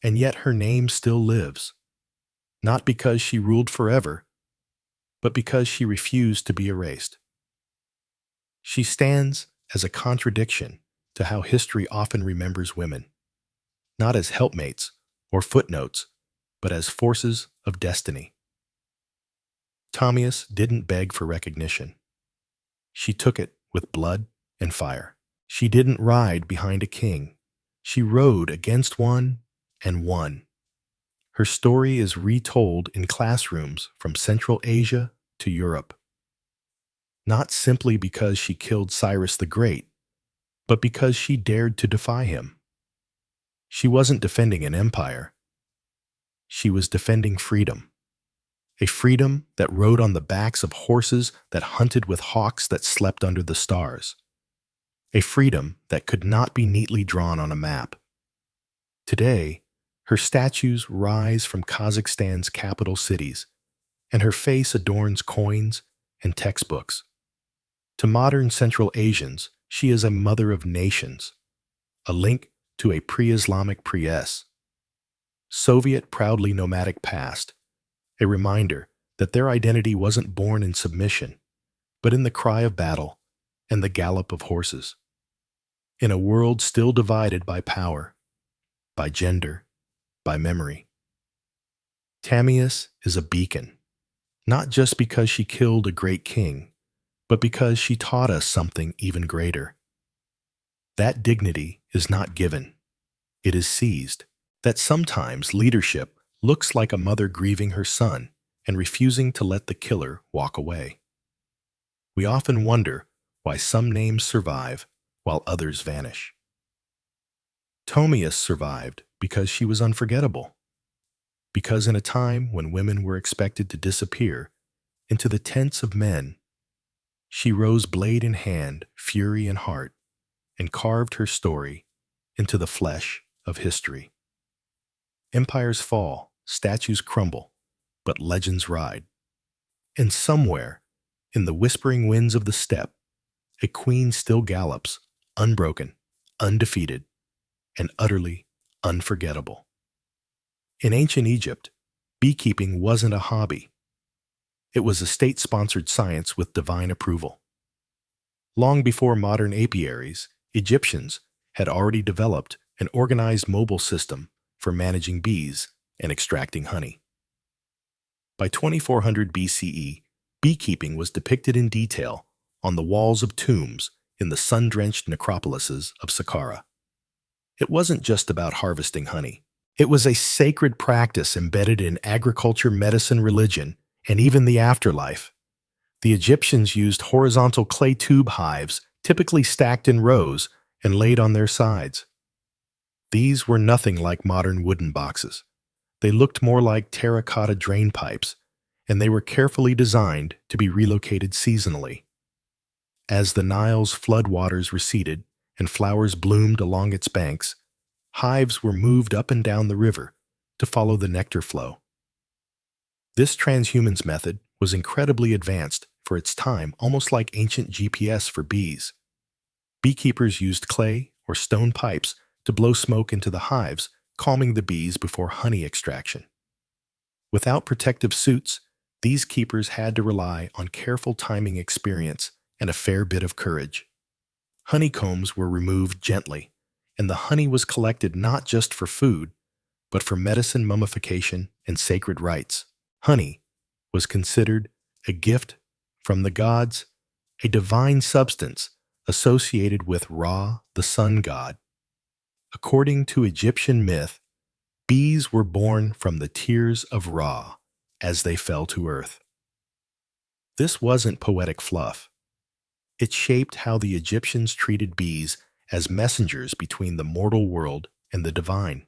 And yet her name still lives, not because she ruled forever, but because she refused to be erased. She stands as a contradiction to how history often remembers women, not as helpmates or footnotes, but as forces of destiny. Tomius didn't beg for recognition. She took it with blood and fire. She didn't ride behind a king. She rode against one and won. Her story is retold in classrooms from Central Asia to Europe. Not simply because she killed Cyrus the Great, but because she dared to defy him. She wasn't defending an empire. She was defending freedom. A freedom that rode on the backs of horses that hunted with hawks that slept under the stars. A freedom that could not be neatly drawn on a map. Today, her statues rise from Kazakhstan's capital cities, and her face adorns coins and textbooks. To modern Central Asians, she is a mother of nations, a link to a pre-Islamic pre-S, Soviet proudly nomadic past, a reminder that their identity wasn't born in submission, but in the cry of battle and the gallop of horses. In a world still divided by power, by gender, by memory. Tamias is a beacon, not just because she killed a great king, but because she taught us something even greater. That dignity is not given, it is seized. That sometimes leadership looks like a mother grieving her son and refusing to let the killer walk away. We often wonder why some names survive while others vanish. Tomius survived because she was unforgettable. Because in a time when women were expected to disappear into the tents of men, she rose blade in hand, fury in heart, and carved her story into the flesh of history. Empires fall, statues crumble, but legends ride. And somewhere, in the whispering winds of the steppe, a queen still gallops, unbroken, undefeated, and utterly unforgettable. In ancient Egypt, beekeeping wasn't a hobby. It was a state-sponsored science with divine approval. Long before modern apiaries, Egyptians had already developed an organized mobile system for managing bees and extracting honey. By 2400 BCE, beekeeping was depicted in detail on the walls of tombs in the sun-drenched necropolises of Saqqara. It wasn't just about harvesting honey. It was a sacred practice embedded in agriculture, medicine, religion, and even the afterlife. The Egyptians used horizontal clay tube hives, typically stacked in rows and laid on their sides. These were nothing like modern wooden boxes. They looked more like terracotta drain pipes, and they were carefully designed to be relocated seasonally. As the Nile's floodwaters receded and flowers bloomed along its banks, hives were moved up and down the river to follow the nectar flow. This transhumance method was incredibly advanced for its time, almost like ancient GPS for bees. Beekeepers used clay or stone pipes to blow smoke into the hives, calming the bees before honey extraction. Without protective suits, these keepers had to rely on careful timing, experience, and a fair bit of courage. Honeycombs were removed gently, and the honey was collected not just for food, but for medicine, mummification, and sacred rites. Honey was considered a gift from the gods, a divine substance associated with Ra, the sun god. According to Egyptian myth, bees were born from the tears of Ra as they fell to earth. This wasn't poetic fluff. It shaped how the Egyptians treated bees as messengers between the mortal world and the divine.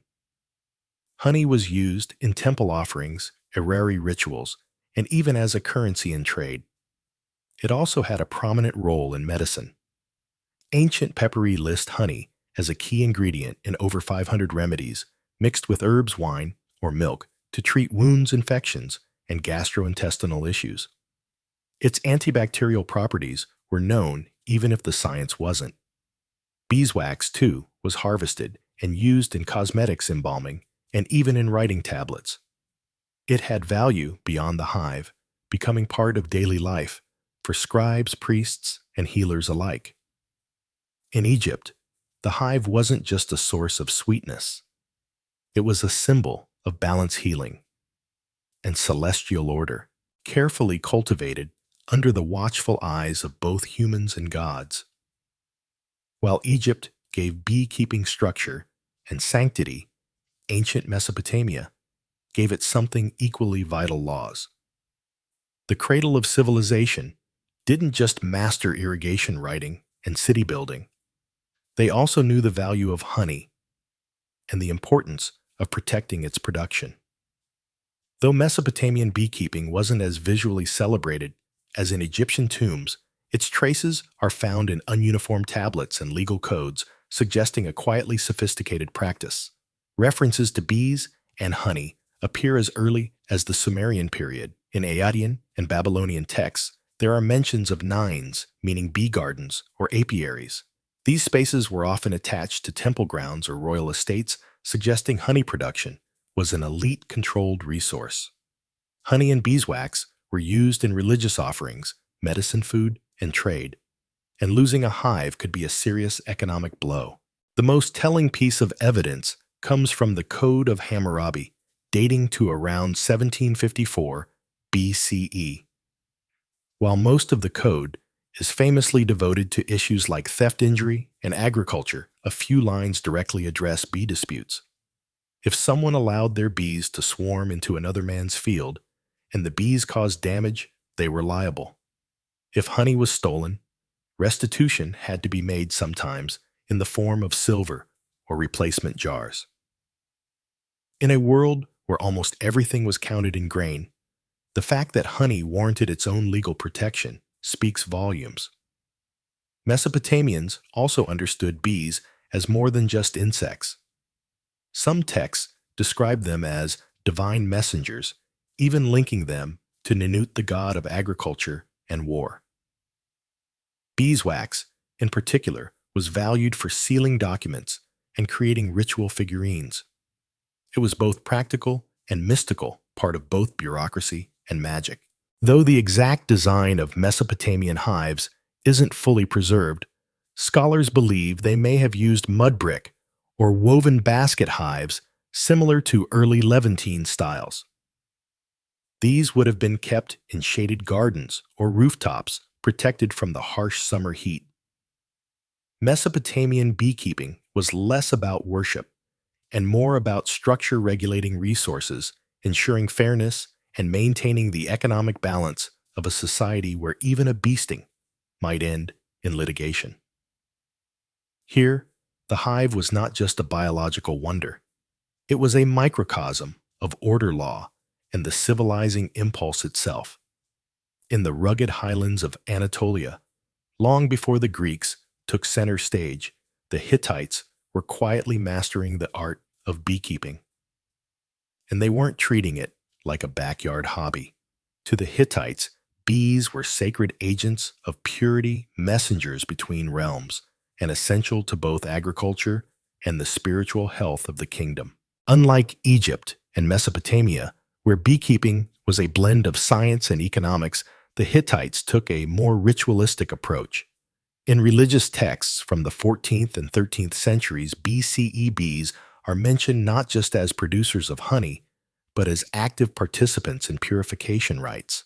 Honey was used in temple offerings, errare rituals, and even as a currency in trade. It also had a prominent role in medicine. Ancient peppery list honey as a key ingredient in over 500 remedies, mixed with herbs, wine, or milk to treat wounds, infections, and gastrointestinal issues. Its antibacterial properties were known even if the science wasn't. Beeswax, too, was harvested and used in cosmetics embalming and even in writing tablets. It had value beyond the hive, becoming part of daily life for scribes, priests, and healers alike. In Egypt, the hive wasn't just a source of sweetness. It was a symbol of balance, healing, and celestial order, carefully cultivated under the watchful eyes of both humans and gods. While Egypt gave beekeeping structure and sanctity, ancient Mesopotamia gave it something equally vital: laws. The cradle of civilization didn't just master irrigation writing and city building. They also knew the value of honey and the importance of protecting its production. Though Mesopotamian beekeeping wasn't as visually celebrated as in Egyptian tombs, its traces are found in ununiform tablets and legal codes, suggesting a quietly sophisticated practice. References to bees and honey appear as early as the Sumerian period. In Akkadian and Babylonian texts, there are mentions of nines, meaning bee gardens or apiaries. These spaces were often attached to temple grounds or royal estates, suggesting honey production was an elite-controlled resource. Honey and beeswax were used in religious offerings, medicine, food, and trade, and losing a hive could be a serious economic blow. The most telling piece of evidence comes from the Code of Hammurabi, dating to around 1754 BCE. While most of the code is famously devoted to issues like theft, injury, and agriculture, a few lines directly address bee disputes. If someone allowed their bees to swarm into another man's field, and the bees caused damage, they were liable. If honey was stolen, restitution had to be made, sometimes in the form of silver or replacement jars. In a world where almost everything was counted in grain, the fact that honey warranted its own legal protection speaks volumes. Mesopotamians also understood bees as more than just insects. Some texts describe them as divine messengers, even linking them to Ninut, the god of agriculture and war. Beeswax, in particular, was valued for sealing documents and creating ritual figurines. It was both practical and mystical, part of both bureaucracy and magic. Though the exact design of Mesopotamian hives isn't fully preserved, scholars believe they may have used mud brick or woven basket hives similar to early Levantine styles. These would have been kept in shaded gardens or rooftops, protected from the harsh summer heat. Mesopotamian beekeeping was less about worship and more about structure, regulating resources, ensuring fairness, and maintaining the economic balance of a society where even a bee sting might end in litigation. Here, the hive was not just a biological wonder. It was a microcosm of order, law, and the civilizing impulse itself. In the rugged highlands of Anatolia, long before the Greeks took center stage, the Hittites were quietly mastering the art of beekeeping. And they weren't treating it like a backyard hobby. To the Hittites, bees were sacred agents of purity, messengers between realms, and essential to both agriculture and the spiritual health of the kingdom. Unlike Egypt and Mesopotamia, where beekeeping was a blend of science and economics, the Hittites took a more ritualistic approach. In religious texts from the 14th and 13th centuries BCE, bees are mentioned not just as producers of honey, but as active participants in purification rites.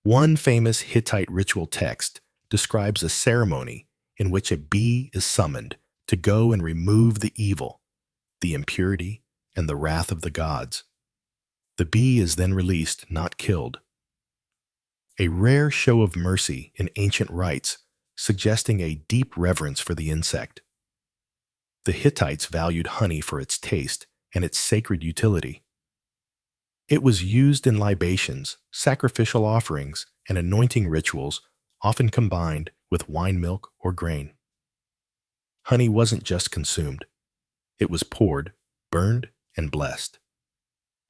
One famous Hittite ritual text describes a ceremony in which a bee is summoned to go and remove the evil, the impurity, and the wrath of the gods. The bee is then released, not killed. A rare show of mercy in ancient rites, suggesting a deep reverence for the insect. The Hittites valued honey for its taste and its sacred utility. It was used in libations, sacrificial offerings, and anointing rituals, often combined with wine milk or grain. Honey wasn't just consumed. It was poured, burned, and blessed.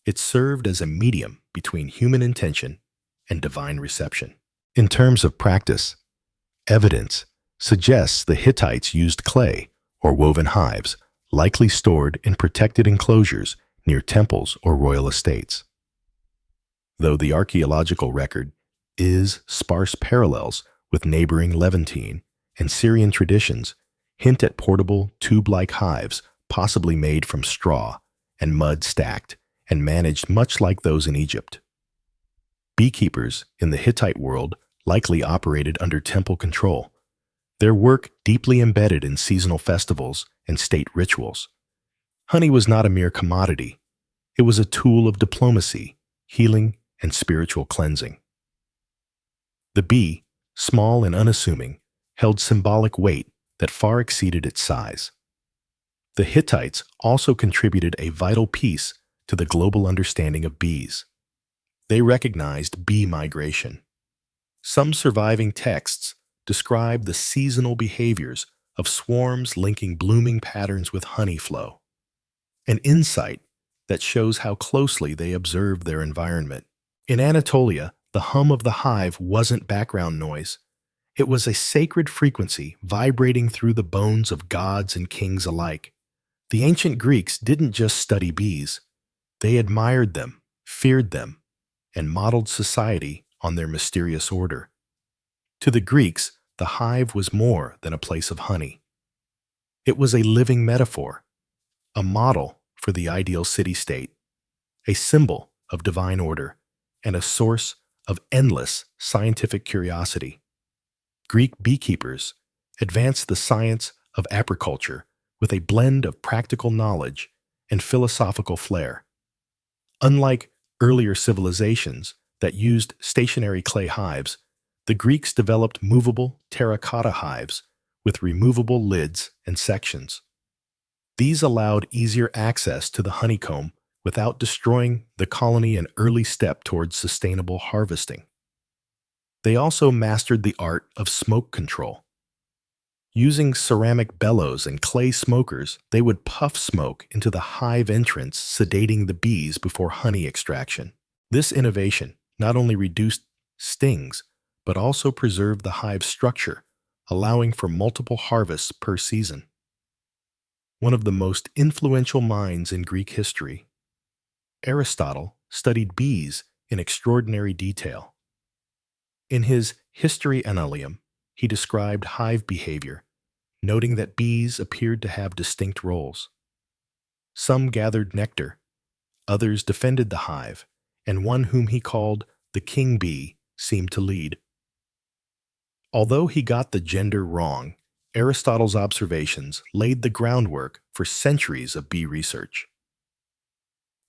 It served as a medium between human intention and divine reception. In terms of practice, evidence suggests the Hittites used clay or woven hives, likely stored in protected enclosures near temples or royal estates. Though the archaeological record is sparse, parallels with neighboring Levantine and Syrian traditions hint at portable, tube-like hives, possibly made from straw and mud stacked and managed much like those in Egypt. Beekeepers in the Hittite world likely operated under temple control, their work deeply embedded in seasonal festivals and state rituals. Honey was not a mere commodity. It was a tool of diplomacy, healing, and spiritual cleansing. The bee, small and unassuming, held symbolic weight that far exceeded its size. The Hittites also contributed a vital piece to the global understanding of bees. They recognized bee migration. Some surviving texts describe the seasonal behaviors of swarms linking blooming patterns with honey flow, an insight that shows how closely they observed their environment. In Anatolia, the hum of the hive wasn't background noise. It was a sacred frequency vibrating through the bones of gods and kings alike. The ancient Greeks didn't just study bees. They admired them, feared them, and modeled society on their mysterious order. To the Greeks, the hive was more than a place of honey. It was a living metaphor, a model for the ideal city-state, a symbol of divine order, and a source of endless scientific curiosity. Greek beekeepers advanced the science of apiculture with a blend of practical knowledge and philosophical flair. Unlike earlier civilizations that used stationary clay hives, the Greeks developed movable terracotta hives with removable lids and sections. These allowed easier access to the honeycomb without destroying the colony, an early step towards sustainable harvesting. They also mastered the art of smoke control. Using ceramic bellows and clay smokers, they would puff smoke into the hive entrance, sedating the bees before honey extraction. This innovation not only reduced stings, but also preserved the hive structure, allowing for multiple harvests per season. One of the most influential minds in Greek history, Aristotle studied bees in extraordinary detail. In his History Annalium, he described hive behavior, noting that bees appeared to have distinct roles. Some gathered nectar, others defended the hive, and one whom he called the king bee seemed to lead. Although he got the gender wrong, Aristotle's observations laid the groundwork for centuries of bee research.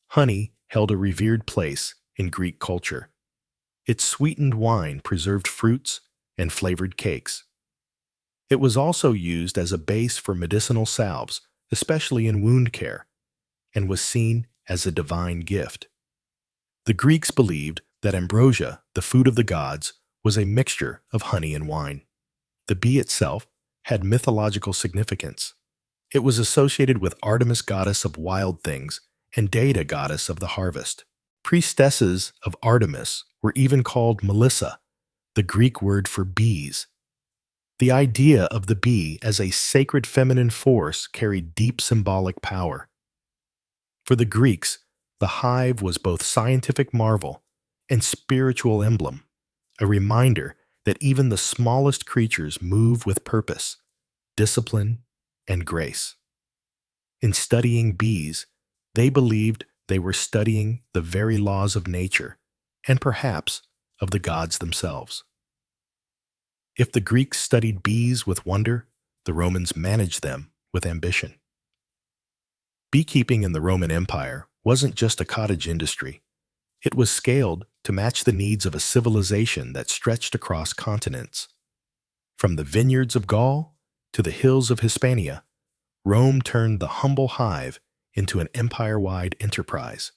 Honey held a revered place in Greek culture. Its sweetened wine preserved fruits and flavored cakes. It was also used as a base for medicinal salves, especially in wound care, and was seen as a divine gift. The Greeks believed that ambrosia, the food of the gods, was a mixture of honey and wine. The bee itself had mythological significance. It was associated with Artemis, goddess of wild things, and Data, goddess of the harvest. Priestesses of Artemis were even called Melissa, the Greek word for bees. The idea of the bee as a sacred feminine force carried deep symbolic power. For the Greeks, the hive was both scientific marvel and spiritual emblem, a reminder that even the smallest creatures move with purpose, discipline, and grace. In studying bees, they believed they were studying the very laws of nature, and perhaps of the gods themselves. If the Greeks studied bees with wonder, the Romans managed them with ambition. Beekeeping in the Roman Empire wasn't just a cottage industry. It was scaled to match the needs of a civilization that stretched across continents. From the vineyards of Gaul to the hills of Hispania, Rome turned the humble hive into an empire-wide enterprise.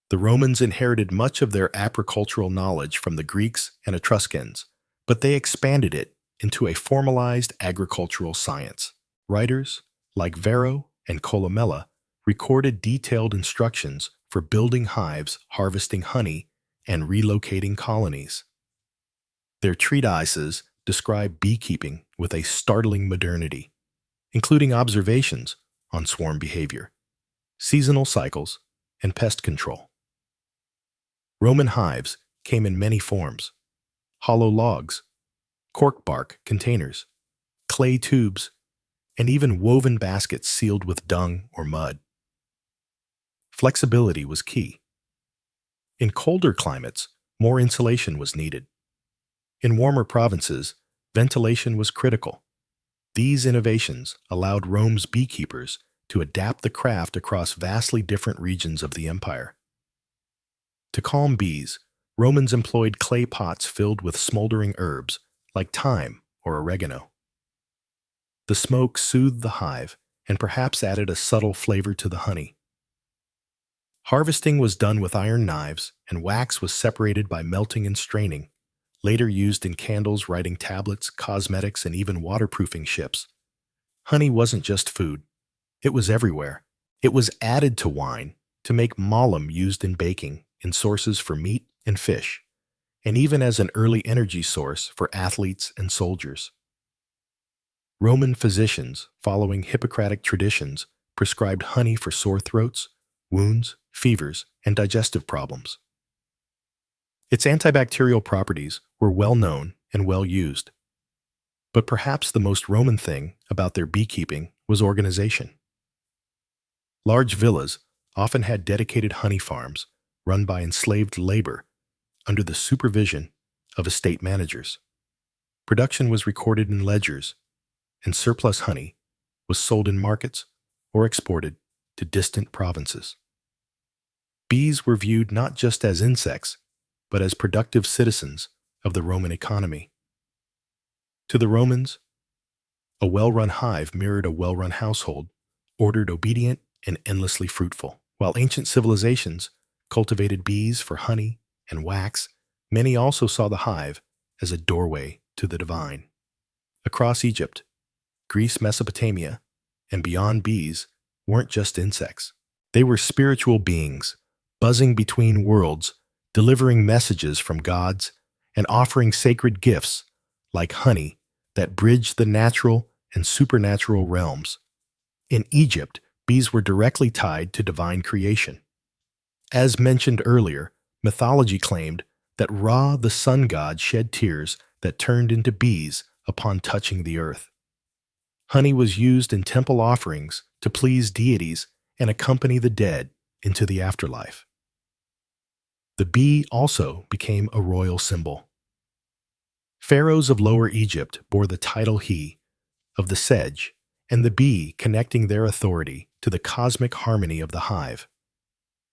The Romans inherited much of their agricultural knowledge from the Greeks and Etruscans, but they expanded it into a formalized agricultural science. Writers like Varro and Columella recorded detailed instructions for building hives, harvesting honey, and relocating colonies. Their treatises describe beekeeping with a startling modernity, including observations on swarm behavior, seasonal cycles, and pest control. Roman hives came in many forms: hollow logs, cork bark containers, clay tubes, and even woven baskets sealed with dung or mud. Flexibility was key. In colder climates, more insulation was needed. In warmer provinces, ventilation was critical. These innovations allowed Rome's beekeepers to adapt the craft across vastly different regions of the empire. To calm bees, Romans employed clay pots filled with smoldering herbs like thyme or oregano. The smoke soothed the hive and perhaps added a subtle flavor to the honey. Harvesting was done with iron knives, and wax was separated by melting and straining, later used in candles, writing tablets, cosmetics, and even waterproofing ships. Honey wasn't just food. It was everywhere. It was added to wine to make malum used in baking, in sources for meat and fish, and even as an early energy source for athletes and soldiers. Roman physicians, following Hippocratic traditions, prescribed honey for sore throats, wounds, fevers, and digestive problems. Its antibacterial properties were well known and well used. But perhaps the most Roman thing about their beekeeping was organization. Large villas often had dedicated honey farms run by enslaved labor under the supervision of estate managers. Production was recorded in ledgers, and surplus honey was sold in markets or exported to distant provinces. Bees were viewed not just as insects, but as productive citizens of the Roman economy. To the Romans, a well-run hive mirrored a well-run household, ordered, obedient, and endlessly fruitful. While ancient civilizations cultivated bees for honey and wax, many also saw the hive as a doorway to the divine. Across Egypt, Greece, Mesopotamia, and beyond, bees weren't just insects. They were spiritual beings, buzzing between worlds, delivering messages from gods, and offering sacred gifts like honey that bridged the natural and supernatural realms. In Egypt, bees were directly tied to divine creation. As mentioned earlier, mythology claimed that Ra, the sun god, shed tears that turned into bees upon touching the earth. Honey was used in temple offerings to please deities and accompany the dead into the afterlife. The bee also became a royal symbol. Pharaohs of Lower Egypt bore the title he of the sedge, and the bee connecting their authority to the cosmic harmony of the hive.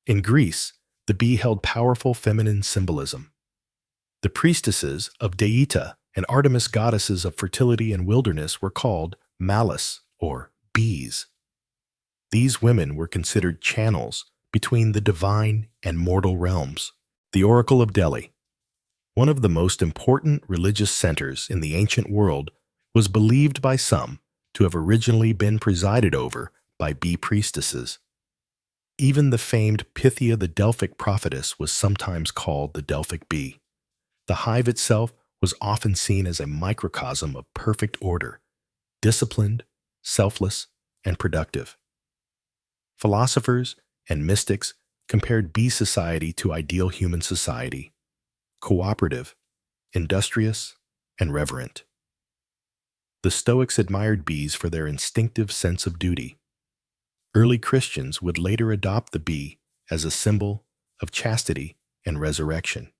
In Greece, the bee held powerful feminine symbolism. The priestesses of Deita and Artemis, goddesses of fertility and wilderness, were called Malis, or bees. These women were considered channels between the divine and mortal realms. The Oracle of Delhi, one of the most important religious centers in the ancient world, was believed by some to have originally been presided over by bee priestesses. Even the famed Pythia, the Delphic prophetess, was sometimes called the Delphic bee. The hive itself was often seen as a microcosm of perfect order, disciplined, selfless, and productive. Philosophers and mystics compared bee society to ideal human society: cooperative, industrious, and reverent. The Stoics admired bees for their instinctive sense of duty. Early Christians would later adopt the bee as a symbol of chastity and resurrection,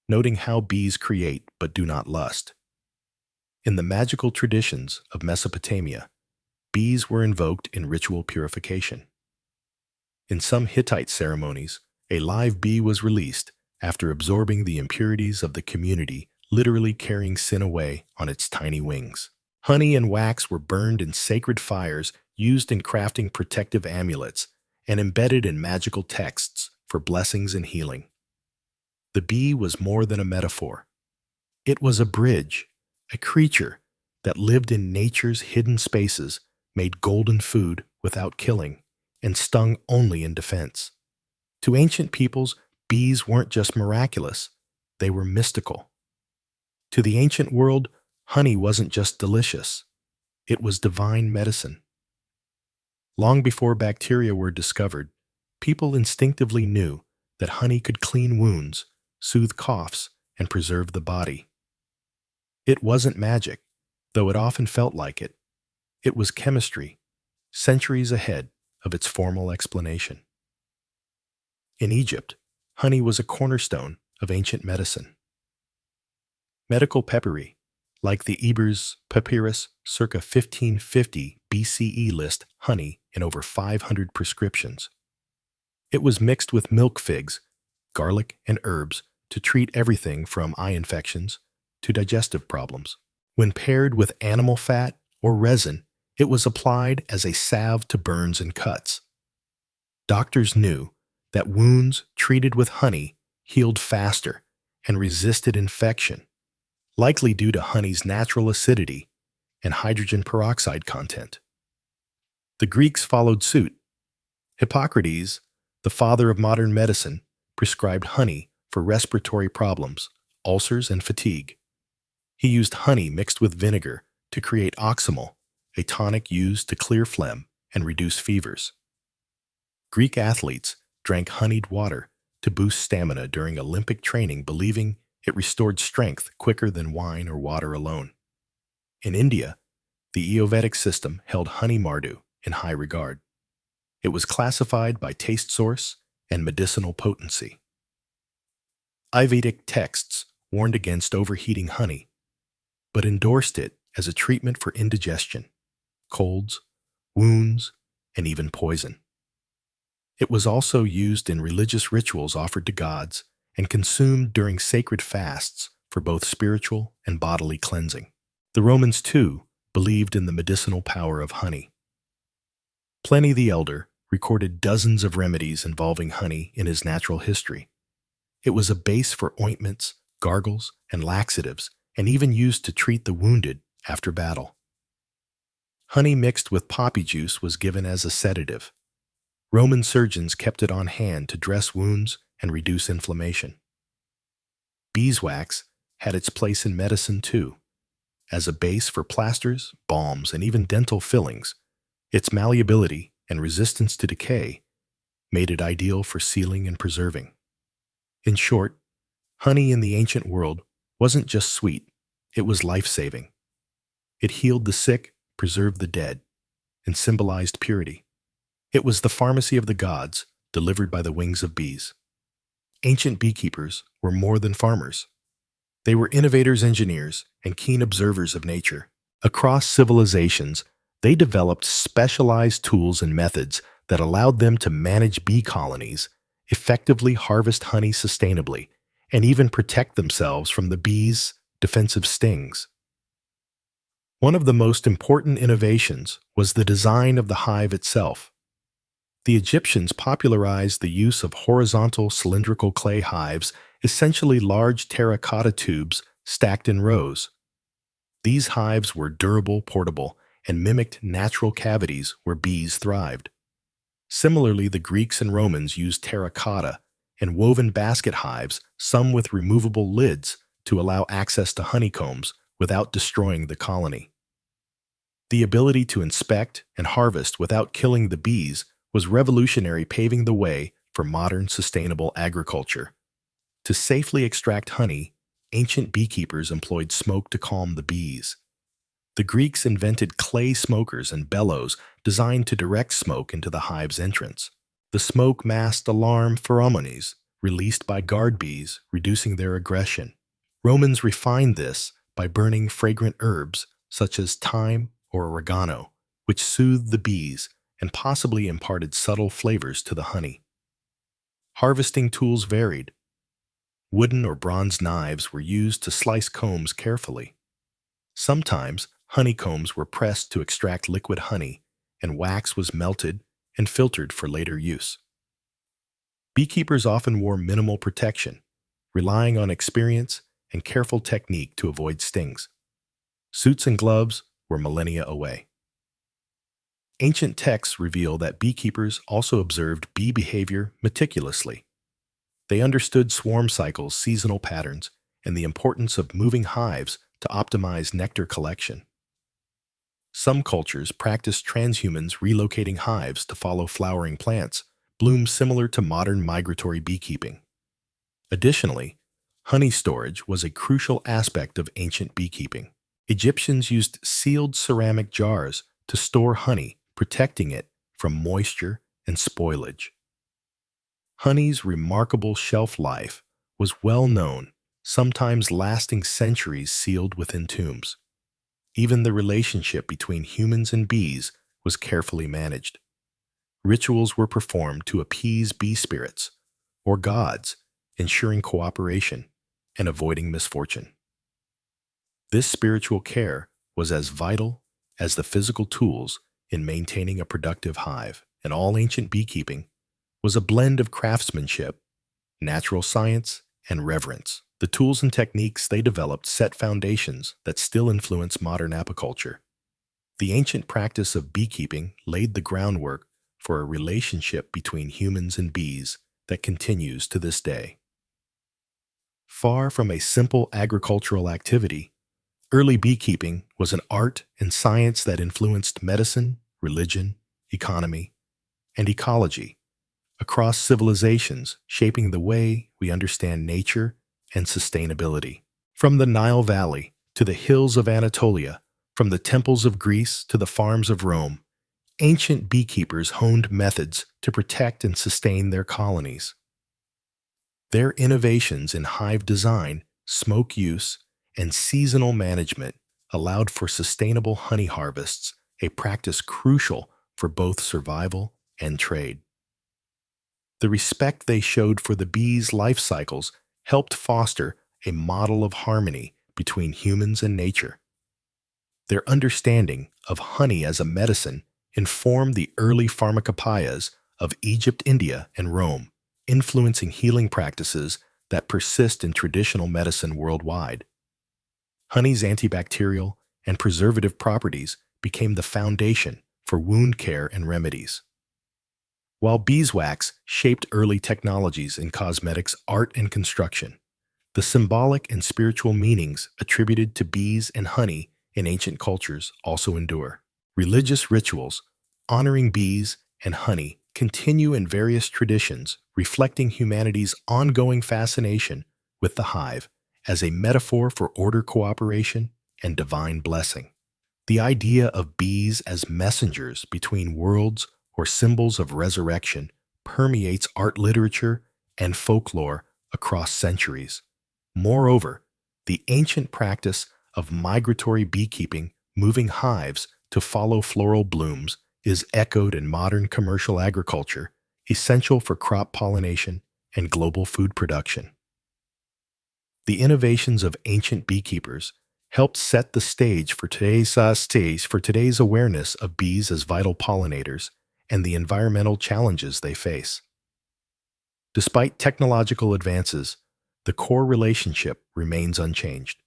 noting how bees create but do not lust. In the magical traditions of Mesopotamia, bees were invoked in ritual purification. In some Hittite ceremonies, a live bee was released after absorbing the impurities of the community, literally carrying sin away on its tiny wings. Honey and wax were burned in sacred fires used in crafting protective amulets, and embedded in magical texts for blessings and healing. The bee was more than a metaphor. It was a bridge, a creature that lived in nature's hidden spaces, made golden food without killing, and stung only in defense. To ancient peoples, bees weren't just miraculous, they were mystical. To the ancient world, honey wasn't just delicious, it was divine medicine. Long before bacteria were discovered, people instinctively knew that honey could clean wounds, soothe coughs, and preserve the body. It wasn't magic, though it often felt like it. It was chemistry, centuries ahead of its formal explanation. In Egypt, honey was a cornerstone of ancient medicine. Medical peppery, like the Ebers Papyrus circa 1550 BCE, list honey in over 500 prescriptions. It was mixed with milk figs, garlic, and herbs to treat everything from eye infections to digestive problems. When paired with animal fat or resin, it was applied as a salve to burns and cuts. Doctors knew that wounds treated with honey healed faster and resisted infection, likely due to honey's natural acidity and hydrogen peroxide content. The Greeks followed suit. Hippocrates, the father of modern medicine, prescribed honey for respiratory problems, ulcers, and fatigue. He used honey mixed with vinegar to create oxymel, a tonic used to clear phlegm and reduce fevers. Greek athletes drank honeyed water to boost stamina during Olympic training, believing it restored strength quicker than wine or water alone. In India, the Ayurvedic system held honey mardu in high regard. It was classified by taste source and medicinal potency. Ayurvedic texts warned against overheating honey, but endorsed it as a treatment for indigestion, colds, wounds, and even poison. It was also used in religious rituals offered to gods and consumed during sacred fasts for both spiritual and bodily cleansing. The Romans, too, believed in the medicinal power of honey. Pliny the Elder recorded dozens of remedies involving honey in his natural history. It was a base for ointments, gargles, and laxatives, and even used to treat the wounded after battle. Honey mixed with poppy juice was given as a sedative. Roman surgeons kept it on hand to dress wounds and reduce inflammation. Beeswax had its place in medicine too. As a base for plasters, balms, and even dental fillings, its malleability and resistance to decay made it ideal for sealing and preserving. In short, honey in the ancient world wasn't just sweet, it was life-saving. It healed the sick, preserved the dead, and symbolized purity. It was the pharmacy of the gods, delivered by the wings of bees. Ancient beekeepers were more than farmers. They were innovators, engineers, and keen observers of nature. Across civilizations, they developed specialized tools and methods that allowed them to manage bee colonies, effectively harvest honey sustainably, and even protect themselves from the bees' defensive stings. One of the most important innovations was the design of the hive itself. The Egyptians popularized the use of horizontal cylindrical clay hives, essentially large terracotta tubes stacked in rows. These hives were durable, portable, and mimicked natural cavities where bees thrived. Similarly, the Greeks and Romans used terracotta and woven basket hives, some with removable lids, to allow access to honeycombs without destroying the colony. The ability to inspect and harvest without killing the bees was revolutionary, paving the way for modern sustainable agriculture. To safely extract honey, ancient beekeepers employed smoke to calm the bees. The Greeks invented clay smokers and bellows designed to direct smoke into the hive's entrance. The smoke masked alarm pheromones released by guard bees, reducing their aggression. Romans refined this by burning fragrant herbs such as thyme or oregano, which soothed the bees and possibly imparted subtle flavors to the honey. Harvesting tools varied. Wooden or bronze knives were used to slice combs carefully. Sometimes, honeycombs were pressed to extract liquid honey, and wax was melted and filtered for later use. Beekeepers often wore minimal protection, relying on experience and careful technique to avoid stings. Suits and gloves were millennia away. Ancient texts reveal that beekeepers also observed bee behavior meticulously. They understood swarm cycles, seasonal patterns, and the importance of moving hives to optimize nectar collection. Some cultures practiced transhumans relocating hives to follow flowering plants, blooms similar to modern migratory beekeeping. Additionally, honey storage was a crucial aspect of ancient beekeeping. Egyptians used sealed ceramic jars to store honey, protecting it from moisture and spoilage. Honey's remarkable shelf life was well known, sometimes lasting centuries sealed within tombs. Even the relationship between humans and bees was carefully managed. Rituals were performed to appease bee spirits or gods, ensuring cooperation and avoiding misfortune. This spiritual care was as vital as the physical tools in maintaining a productive hive, and all ancient beekeeping was a blend of craftsmanship, natural science, and reverence. The tools and techniques they developed set foundations that still influence modern apiculture. The ancient practice of beekeeping laid the groundwork for a relationship between humans and bees that continues to this day. Far from a simple agricultural activity, early beekeeping was an art and science that influenced medicine, religion, economy, and ecology across civilizations, shaping the way we understand nature and sustainability. From the Nile Valley to the hills of Anatolia, from the temples of Greece to the farms of Rome, ancient beekeepers honed methods to protect and sustain their colonies. Their innovations in hive design, smoke use, and seasonal management allowed for sustainable honey harvests, a practice crucial for both survival and trade. The respect they showed for the bees' life cycles helped foster a model of harmony between humans and nature. Their understanding of honey as a medicine informed the early pharmacopoeias of Egypt, India, and Rome, influencing healing practices that persist in traditional medicine worldwide. Honey's antibacterial and preservative properties became the foundation for wound care and remedies. While beeswax shaped early technologies in cosmetics, art, and construction, the symbolic and spiritual meanings attributed to bees and honey in ancient cultures also endure. Religious rituals honoring bees and honey continue in various traditions, reflecting humanity's ongoing fascination with the hive as a metaphor for order, cooperation, and divine blessing. The idea of bees as messengers between worlds or symbols of resurrection permeates art, literature, and folklore across centuries. Moreover, the ancient practice of migratory beekeeping, moving hives to follow floral blooms, is echoed in modern commercial agriculture, essential for crop pollination and global food production. The innovations of ancient beekeepers helped set the stage for today's awareness of bees as vital pollinators and the environmental challenges they face. Despite technological advances, the core relationship remains unchanged.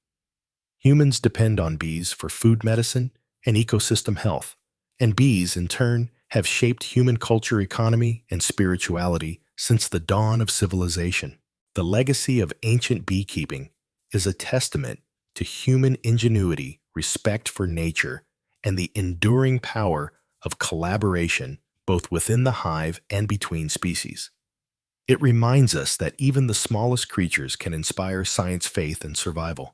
Humans depend on bees for food, medicine, and ecosystem health, and bees, in turn, have shaped human culture, economy, and spirituality since the dawn of civilization. The legacy of ancient beekeeping is a testament to human ingenuity, respect for nature, and the enduring power of collaboration both within the hive and between species. It reminds us that even the smallest creatures can inspire science, faith, and survival.